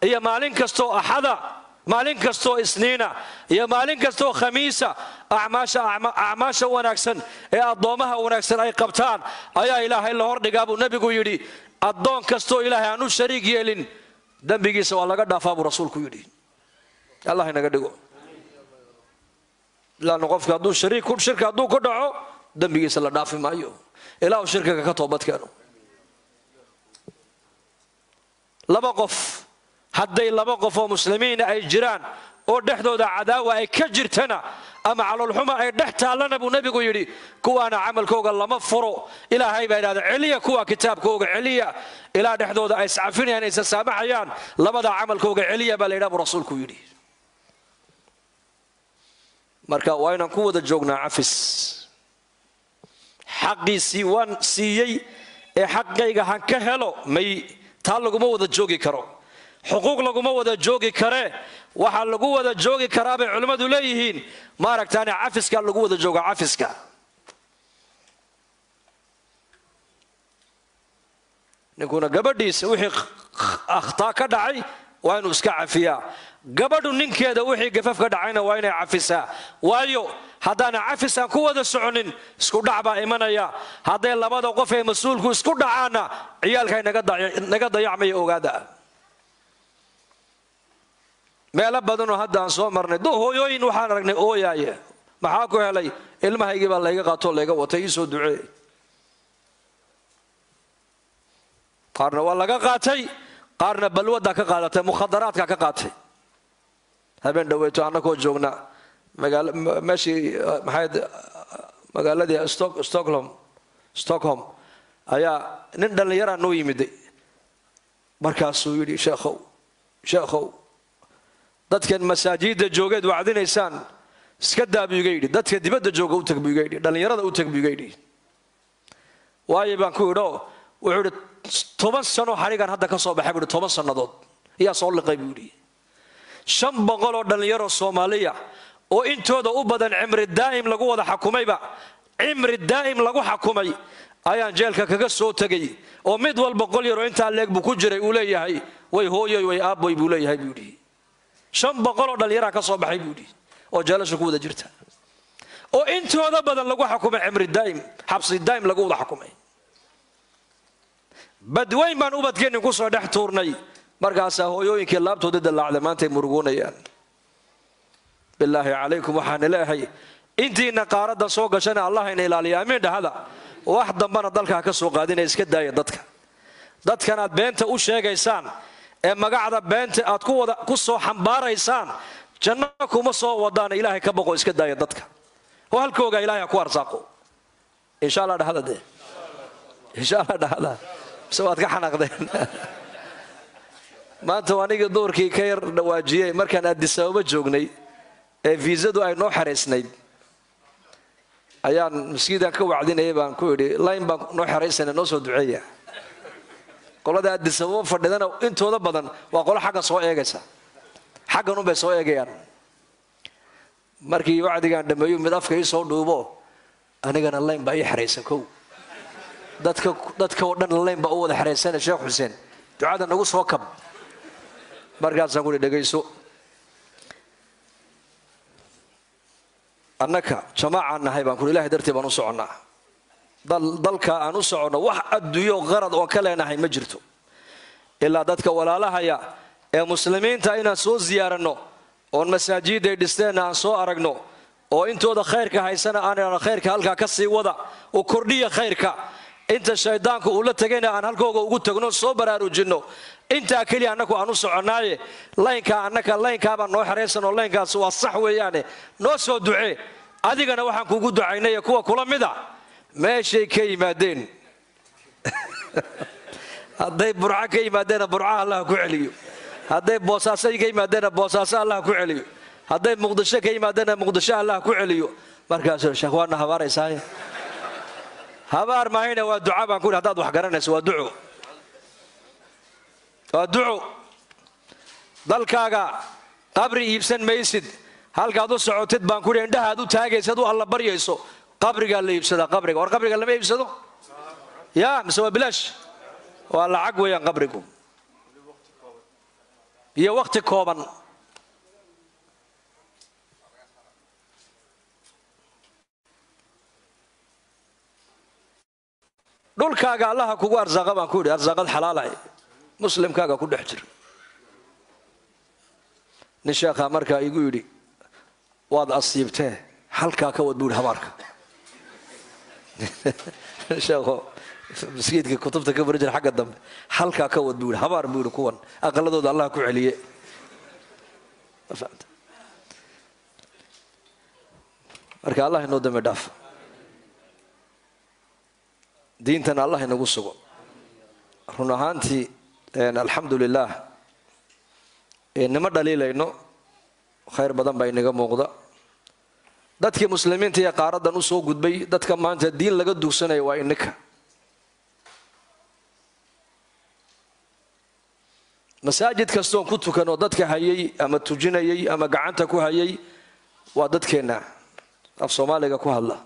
iyo maalin kastoo axada maalin kastoo isniina iyo maalin kastoo khamiisa acmaasha wanaagsan ee addoommaha wanaagsan ay qabtaan ayaa ilaahay la hordhigaa buu nebigu yidhi addoon kastoo ilaahay aan u shariig yeelin dambigiisa waa laga dhaafaa buu rasuulku yidhi allah inaga dhigo ilaana qofka hadduu shirka hadduu ku dhaco dambigiisa la dhaafi maayo ilaa uu shirkiga ka toobad keeno hadday laba qof oo muslimiina ay jiraan oo dhexdooda cadaawa ay ka jirtana ama caloolxuma ay dhex taallana buu nebigu yidhi kuwaana camalkooga lama furo ilaahay baa idhahda celiya kuwa kitaabkooga celiya ilaa dhexdooda ay iscafinayaan aysa saamaxayaan labada camalkooga celiya baa la yidhaha buu rasuulku yidhi marka waa inaan ku wada joognaa cafis xaqiisii waan siiyey ee xaqayga han ka helo may taa laguma wada joogi karo xuquuq laguma wada joogi karee waxaa lagu wada joogi karaa bay culimmadu leeyihiin maaragtaane cafiska lagu wada jooga cafiska ninkuna gabadhiisa wixii akhtaa ka dhacay waa inuu iska cafiyaa gabadhu ninkeeda wixii gafaf ka dhacayna waa inay cafisaa waayo haddaana cafisaan ku wada soconin isku dhac baa imanaya hadday labada qof ee mas-uulku isku dhacaana ciyaalkay naga dayacmaya ogaada meelo badanoo hadda aan soo marnay hooyooyin waxaan aragnay ooyaaye maxaa ku helay ilmahaygii baa layga qaatoo layga watay ii soo ducee qaarna waa laga qaatay qaarna balwaddaa ka qaadatay mukhadaraadka ka qaatay habeen dhaweyto annakoo joogna meeshii magaaladii stockholm ayaa nin dhallinyaraa noo yimiday markaasuu yidhi sheekhow dadkan masaajidda joogeed wacdinaysaan iska daa buu iga yidhi dadka dibadda jooga u tag buu iga yidhi dhallinyarada u tag buu iga yidhi waayo baan ku yidho wuxuu yidhi 10 sano xarigan hadda ka soo baxay buu yidhi 10 sannadood ayaa soo liqay buu yidhi 500 oo dhallinyaro Soomaaliya oo intooda u badan cimri daa'im lagu wada xukumayba cimri daa'im lagu xukumay ayaan jeelka kaga soo tagay oo mid walba qol yar oo inta leeg buu ku jiray uu leeyahay way hooyoy way aaboy buu leeyahay buu yidhi 500 oo dhalinyaro ka soo baxay buu yidhi oo jeelasha ku wada jirta oo intooda badan lagu xukumay cimri daa'im xabsi daa'im lagu wada xukumay badweyn baan ubadkeenin ku soo dhex tuurnay markaas hooyooyinkii laabtooda dalaacday maanta murugoonayaan billaahi calaykum waxaan ilaahay intiina qaarada soo gashana allah ina ilaaliyo amiin dhahada wax dambana dalka ka soo qaadinay iska daaya dadkan aad beenta u sheegaysaan ee magacda beenta aad ku soo xambaaraysaan janno kuma soo wadaan ilaahay ka boqo iska daaya dadka oo halkooga ilaahay ku arsaaqo insha Allah dhahada insha Allah dhahada sawaad ka xanaaqdeen maanta waaniga doorkii ka yar dhawaajiyay markaan Addis Ababa joognay ee viisadu ay noo xareysnayd ayaan masjiidka ka wacdinayay baan ku yiri line baan noo xareysanay noo soo duceeya qolada Addis Ababa fadhidana intooda badan waa qolo xagga soo eegaysa xaggan u bay soo eegayaan markii wacdigan dhameeyo mid afka ii soo dhuubo anigana line baa ii xareysan kow dadka oo dhan line baa u wada xareysan Sheekh Xuseen ducada nagu soo kab markaas aan ku dhageyso annaka jamaaca nahay baan ku ilaahay dartii baan u soconaa dalka aan u socono wax adduunyo qarad oo kale nahay ma jirto ilaa dadka walaalahaya ee muslimiinta inaan soo ziyaarano oo masaajid ay dhisteen aan soo aragno oo intooda khayrka haysana aan khayrka halka ka sii wada oo kordhiya khayrka inta shaydaanku uu la tagayna aan halkooga ugu tagno soo baraarujino inta kaliya annagu aan u soconaaye laynka baan noo xareysan oo laynkaas waa sax weeyaan noo soo ducee adigana waxaan kugu ducaynay kuwa kula mida meeshay ka yimaadeen hadday burca ka yimaadeen burca Allah ku celiyo hadday boosaaso ka yimaadeen boosaaso Allah ku celiyo hadday muqdisho ka yimaadeen muqdisho Allah ku celiyo markaas sheekh waana habaaraysaa habaar maahayna waa duca baan ku hadaad wax garanayso waa duco dalkaaga qabri iibsan maysid halkaad u socotid baan ku indhahaad u taagaysad u alla baryayso qabriga la iibsada qabriga war qabriga lama iibsado yaa mise waa bilaash waa lacag weeyaan qabrigu iyo waqti kooban dhulkaaga Allah kugu arsaaqa baan ku yiri arsaaqad xalaal ah muslimkaaga ku dhex jir nin sheekha markaa igu yiri waad asiibtee halka ka wad buur habaarka sheekho masjidka kutubta ka barjir xagga dambe halka ka wad buur habaar buur kuwan aqaladooda Allah ku celiye marka Allah inoo dama dhaaf diintan Allah inagu sugo run ahaantii alxamdulillaah nima dhaliilayno khayr badan baa inaga muuqda dadkii muslimiinta ee qaaradan u soo gudbay dadka maanta diin laga dugsanayo waa inaka masaajid kastoo ku tukano dadka hayay ama tujinayay ama gacanta ku hayay waa dadkeena af Soomaaliga ku hadla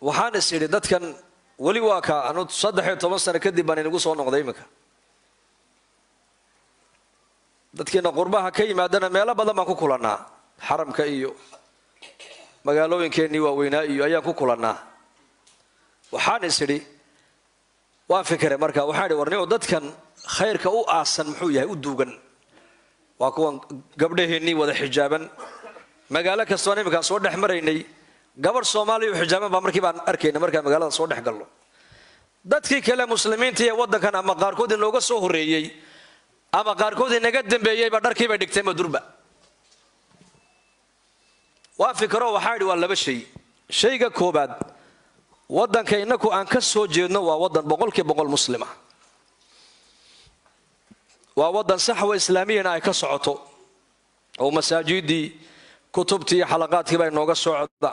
waxaan isiri dadkan wali waa ka anu 13 sano kadib baan inagu soo noqday imika dadkeena qurbaha ka yimaadana meelo badan baan ku kulanaa xaramka iyo magaalooyinkeenii waaweynaa iyo ayaan ku kulanaa waxaan isiri waan fikiray markaa waxaan warnay dadkan khayrka u aasan muxuu yahay u duugan waa kuwan gabdhaheennii wada xijaaban magaalo kastoo imika soo dhex maraynay gabar Soomaaliya xijaaban baa markii baan arkaynay markaa magaalada soo dhex galno dadkii kale muslimiinta ee wadankan ama qaarkood in looga soo horeeyay ama qaarkood inaga dambeeyay ba dharkii bay dhigtay madurba waa fikro waxaa waa laba shay shayga koobaad wadanka inaku aan ka soo jeedno waa wadan 100% muslima waa wadan sax oo islaamiyana ay ka socoto oo masaajidii kutubtii xalaqaadkii bay nooga socda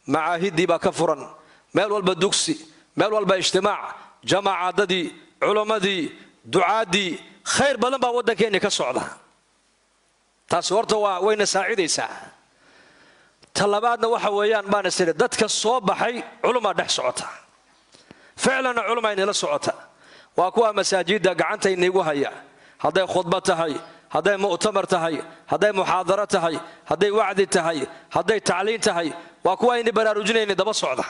macaahidii baa ka furan meel walba dugsi meel walba ijtimaac jamaacadii culamadii ducaadii khayr badan baa wadankeena ka socda taas horta waa wayna saacidaysaa talabaadna waxa weeyaan baan isiri dadka soo baxay culuma dhex socota ficlan culuma inay la socota waa kuwa masaajida gacanta inagu haya haday khudba tahay haday mu'tamar tahay haday muhaadara tahay haday wacdi tahay haday tacliin tahay waa kuwa inay baraarujinayeen daba socda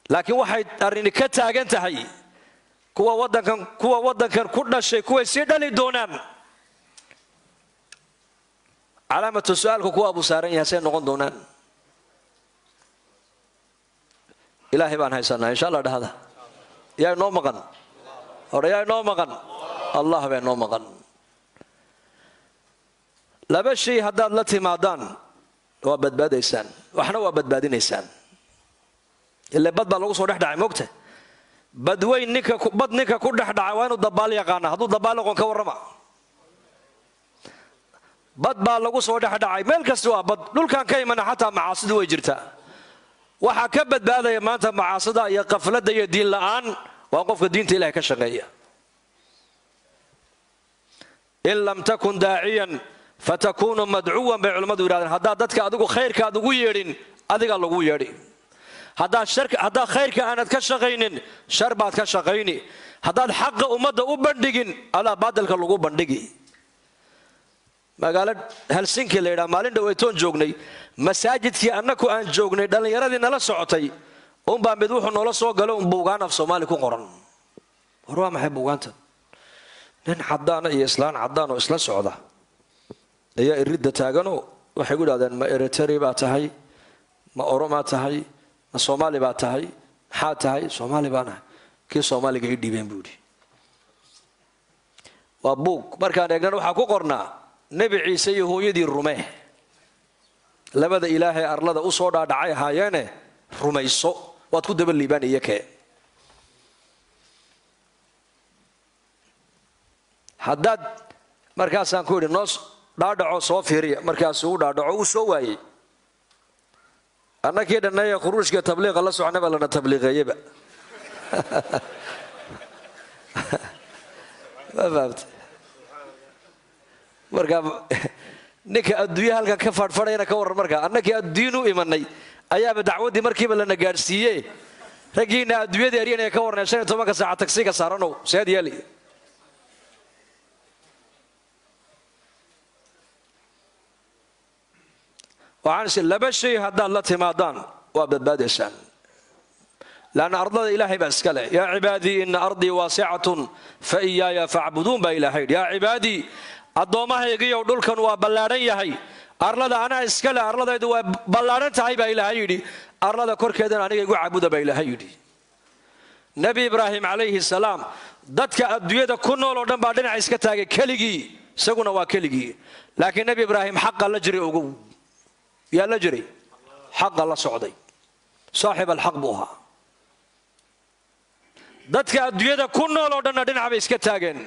laakiin waxay arin ka taagan tahay kuwa wadankan ku dhashay kuwa si dhali doonaan calaamatu su'aalku kuwa abu saaran yahay say noqon doonaan ilaahay baan haysanaa insha Allah dhahada yaa noo maqan hore yaa noo maqan Allah baa noo maqan laba shay haddaad la timaadaan waa badbaadaysaan waxna waa badbaadinaysaan ilaa bad baa lagu soo dhex dhacay moogta badweyn ninka ku dhex dhacay waa inuu dabaal yaqaana hadduu dabaal aqoon ka warrama bad baa lagu soo dhex dhacay meel kasta waa bad dhulkan ka imana xataa macaasidu way jirtaa waxaa ka badbaadaya maanta macaasida iyo qafladda iyo diin la'aan waa qofka diinta ilaahay ka shaqeeya in lam takun daaciyan fatakunu madcuwan bay culimmadu yidhahdeen haddaad dadka adigu khayrka aad ugu yeedhin adigaa lagu yeedhi haddaad khayrka aanad ka shaqaynin shar baad ka shaqayni haddaad xaqa ummadda u bandhigin adaa baadilka lagu bandhigi magaalo helsinki la yidhaha maalin dhaweytoon joognay masaajidkii annaku aan joognay dhallinyaradii nala socotay unbaa mid wuxuu noola soo galo un buugaan af soomaali ku qoran war waa maxay buugaanta nin caddaana iyo islaan caddaan oo isla socda ayaa iridda taaganoo waxay ku idhahdeen ma eritari baa tahay ma oromaa tahay ma soomaali baa tahay maxaa tahay soomaali baan ahay kii soomaaliga ii dhiibeen buu yidhi waa buug markaan eegnan waxaa ku qornaa nebi ciise iyo hooyadii rumee labada ilaahay arlada u soo dhaadhacay ahaayeene rumayso waad ku daba liibaan iyo kee haddaad markaasaan ku yidhi noo dhaadhaco soo fiiriya markaasuu u dhaadhaco uu soo waayey annakii dhannaye khuruujka tabliiqa la socnaba lana tabliiqeeyeba ma fahamta markaa ninka adduunya halkan ka faadhfadhayana ka warran markaa annakii adduun u imanay ayaaba dacwaddii markiiba lana gaadhsiiye raggiina adduunyada eryanaya ka warnay 15 saaca tagsiga saaranow seed yeeli waxaan laba shay haddaad la timaadaan waa badbaadaysaan laanna ardada ilaahay baa iska leh yaa cibaadii ina ardii waasicatun fa iyaaya facbuduun baa ilaahay yidhi yaa cibaadii addoommahaygiiyow dhulkan waa ballaadhan yahay arlada anaa iska leh arladaydu waa ballaadhan tahay baa ilaahay yidhi arlada korkeedana aniga igu caabuda baa ilaahay yidhi nebi ibraahim calayhi salaam dadka adduunyada ku nool oo dhan baa dhinaca iska taagay keligii isaguna waa keligii laakiin nebi ibraahim xaqa la jiray ogow yaa la jiray xaqa la socday saaxib alxaq buu ahaa dadka adduunyada ku nool oo dhanna dhinaca bay iska taageen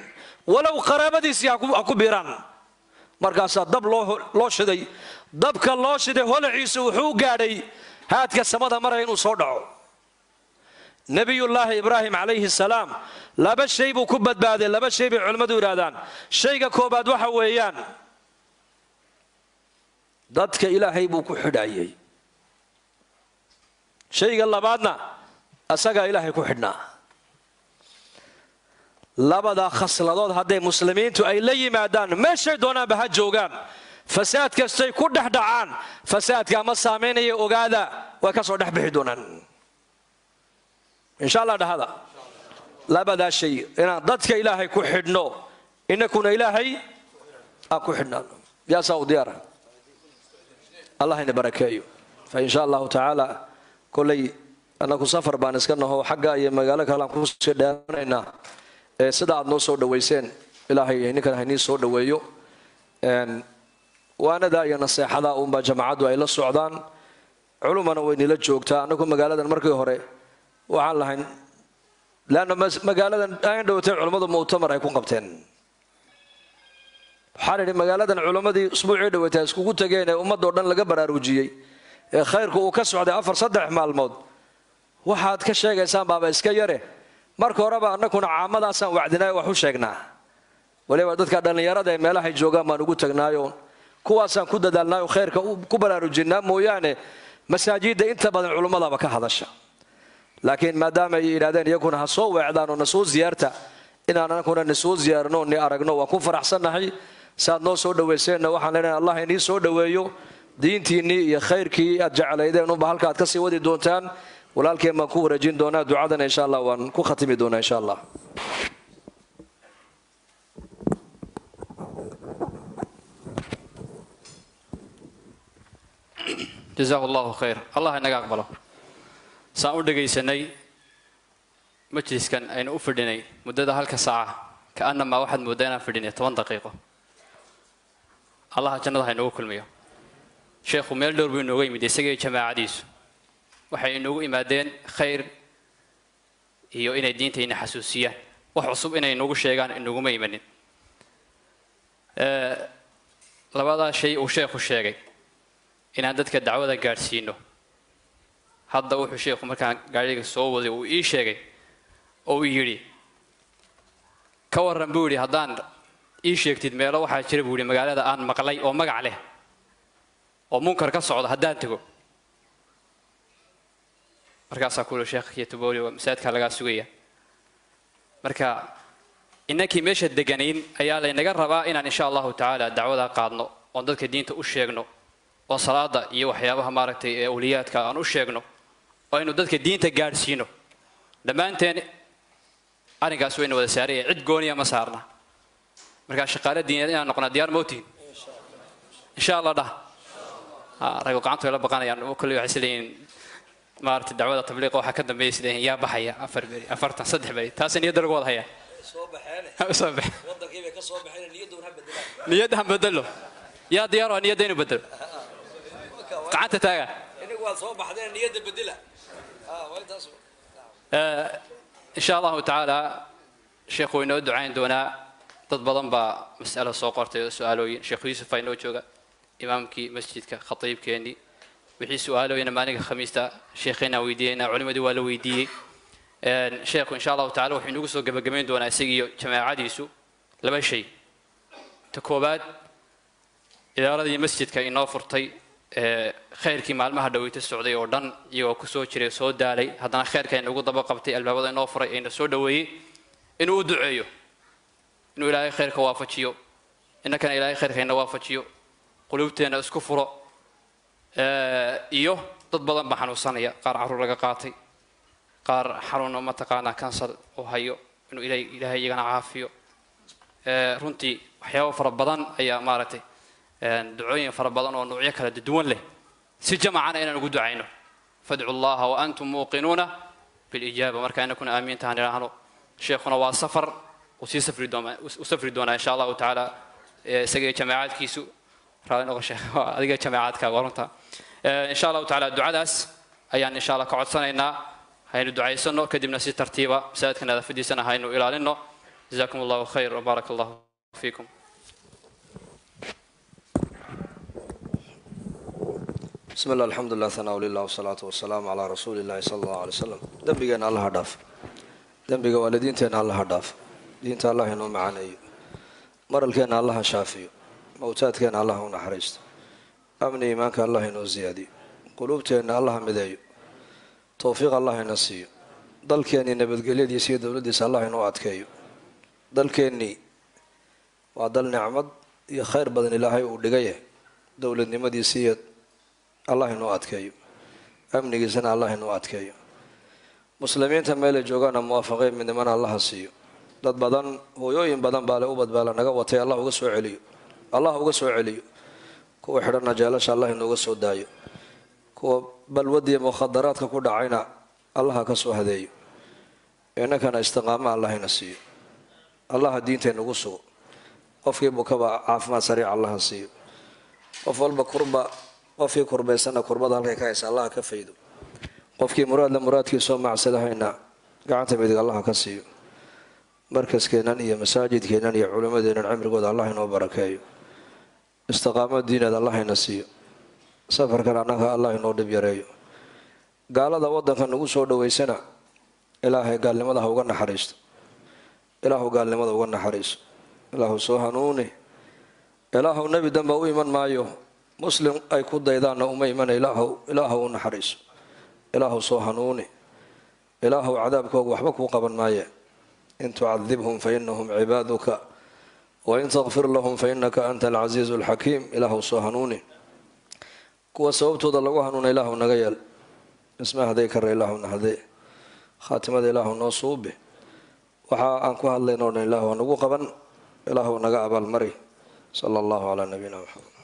walow qaraabadiisii ha ku biiraan markaasaa dab loo shiday dabka loo shiday holaciisu wuxuu gaadhay haadka samada maraya inuu soo dhaco nebiyullaahi ibraahim calayhi salaam laba shay buu ku badbaaday laba shay bay culimmadu yidhaahdaan shayga koobaad waxa weeyaan dadka ilaahay buu ku xidhaayay shayga labaadna asagaa ilaahay ku xidhnaa labada khasladood hadday muslimiintu ay la yimaadaan meeshay doonaanba ha joogaan fasaad kastay ku dhex dhacaan fasaadka ama saamaynaya ogaada way ka soo dhex bixi doonaan insha allah dhahada labadaa shay inaan dadka ilaahay ku xidhno inakuna ilaahay aan ku xidhnaano yaasaa u diyaara allah ina barakeeyo fa insha allahu tacaala kolley annaku safar baan iska naho xagga iyo magaalo kale aan kusii dheeranaynaa sida aad noo soo dhawayseen ilaahay ninkan haynii soo dhaweeyo waanada iyo naseexada uunbaa jamacaddu ay la socdaan culumana way nila joogtaa annagu magaaladan markii hore waxaan lahayn leanna magaaladan aan dhowatay culummadu mu'tamar ay ku qabteen waxaan idhi magaaladan culimmadii usbuucii dhawatay iskugu tageen ee ummadoo dhan laga baraarujiyey ee khayrku uu ka socday 3 maalmood waxaad ka sheegaysaan baaba iska yare marka horeba annakuna caamadaasaan wacdinaayo wax u sheegnaa waliba dadka dhallinyarada ee meelahay joogaan baan ugu tagnaayo kuwaasaan ku dadaalnaayo khayrka ku baraarujinaa mooyaane masaajidda inta badan culimmadaba ka hadasha laakiin maadaama ay yidhahdeen iyaguna ha soo weecdaan oo na soo ziyaarta inaan annakuna na soo ziyaarno ni aragno waa ku faraxsannahay saad noo soo dhawayseenna waxaan leenahay allah inii soo dhaweeyo diintiinnii iyo khayrkii aad jeclaydeen unba halka aad ka sii wadi doontaan walaalkeen baan ku wareejin doonaa ducadana insha allah waan ku khatimi doonaa insha allah جزاه الله خير الله إنك أقبله سأودي سني مجلس كان أين أفردني مدة هالك ساعة كأنما واحد مدينا فردني 8 دقيقة الله جنة هاي نوكل مية شيخ ميل دور بينوغي مدي سجى جماعة عديس وحي نوغي مادين خير هي إن الدين تين حسوسية وحصب إن نوغو شيئان إنه ما يمنن لبعض شيء وشيخ الشيخ إن عندك الدعوة جارسينه هذا هو الشيخ مكان قاعد يسوي وإيش شيء أو يجري كورن بوري هذان إيش يكتد ميلا واحد شرب بوري مقالة ده أنا مقلي أو مق عليه أو منكر كصعود هدان تقول مركز أقول الشيخ يتبولي ومساعد كلا سوية مركز إنك مش الدجانين أيال إن جربا إن شاء الله تعالى الدعوة قادنا وندك الدين تأشيغنا وصلاة يوحيابها ماركتي أوليات كأن أشيغنا وإنه ندك الدين تجارسينه لما أنت أنا قاسوين ولا سارية عد قونية مسارنا مركز شقالة الدين أنا نقنا ديار موتين إن شاء الله ده رجل قانتو يلا بقانا يعني وكل يحسلين مارت الدعوة التبليغ وحكدنا بيسلين يا بحيا أفرت صدح بري تاسن يدرج والله هي صبح وضع كيف كصبح حين اليد نيدهم بدله يا ديار أن يدين بدل قعدت تاجا إنك والصبح حين اليد بدله وين تصبح إن شاء الله تعالى شيخ وينو دعين دونا تضبطن بمسألة سوقرت سؤالوين شيخ يوسف فينو جوجا إمامك مسجدك خطيب كيني وحي سؤالوين مانك خميستا شيخنا ويدينا علماء دوال ويدي شيخ إن شاء الله تعالى وحين نقصوا قبل دونا سيجي جماعة ديسو لما شيء تكوبات إذا أراد مسجدك إنه فرطي خيركي مع المهدوية السعودية أردن يوكسو شري سود دالي هذا خير كان يقول طبقة بتي الباب إنه فري إنه سودوي إنه دعيه إنه إلهي خير كوافتشيو إنه كان إلهي خير كأنه وافتشيو قلوبتنا اسكفروا إيوه تضبط بحنو صنية قار عرور رقاقاتي قار حرون ما تقانا كانسل وهيو إنه إلهي يجنا عافيو رنتي وحياة فربضان أي مارتي دعوين فربضان ونوعية كلا دون له سجمع عنا إن نقول دعينه فادعوا الله وأنتم موقنون بالإجابة مركا نكون آمين تهاني رهانو شيخنا وسفر وسفر دونا إن شاء الله تعالى سجى جماعات كيسو رأينا الشيخ هذه جماعات كورنتا إن شاء الله تعالى الدعاء داس أيان إن شاء الله قعد سنة إن هاي الدعاء سنة كدمنا سي ترتيبا سادتنا هذا في دي سنة هاي إنه إلى لنا جزاكم الله خير وبارك الله فيكم. بسم الله الحمد لله ثناء لله والصلاة والسلام على رسول الله صلى الله عليه وسلم. دنبينا الله هداف دنبينا والدينتنا الله هداف دينت الله إنه معنا مرلكنا الله شافي موتاتكنا الله ونحرست أمن إيمانك الله إنه زيادي قلوبتنا الله مدايو توفيق الله نسيو ضلكني نبتقليد يسيد ولدي الله إنه أتكيو ضلكني وضل نعمد يا خير بدن الله ودقيه دولة نمدي سيد الله إنه أتكيو أمني جزنا الله إنه أتكيو مسلمين تميل جوجانا موافقين من من الله سيو dad badan hooyooyin badan baa u badbaala naga watay Allah uga soo celiyo Allah uga soo celiyo kuwa xidhana jaalasha Allah inooga soo daayo kuwa balwadiya mukhadaraadka ku dhacayna Allah ka soo hadeeyo inakana istiqaama Allah ina siiyo Allah diinteena ugu sugo qofkii bukaba caafimaad sariic Allah siiyo qof walba kurba qofkii kurbaysana kurbada halkay ka haysa Allah ka faydo qofkii muraadkiisa macsadahayna gacanta midig Allah ka siiyo markaskeenan iyo masaajidkeenan iyo culimadeenan cimrigooda Allah inoo barakeeyo istiqaamad diineed Allah ina siiyo safarkan annaga Allah inoo dhib yareeyo gaalada waddanka nagu soo dhaweysana ilaahay gaalnimada ha uga naxariisto ilaahu gaalnimada uga naxariiso ilaahu soo hanuuni ilaahu nabi damba u iman maayo muslim ay ku daydaana uma iman ilaahu u naxariiso ilaahu soo hanuuni ilaahu cadaabkooga waxba kuu qaban maaye إن تعذبهم فإنهم عبادك وإن تغفر لهم فإنك أنت العزيز الحكيم إله صهنوني كوا سوبتو دلغو هنون إله نغيال اسمه هذيك الإله نهدي خاتمة إله نصوبه وحا أنكو هالله نور إله ونغو قبن إله نغا أبا المري صلى الله على نبينا محمد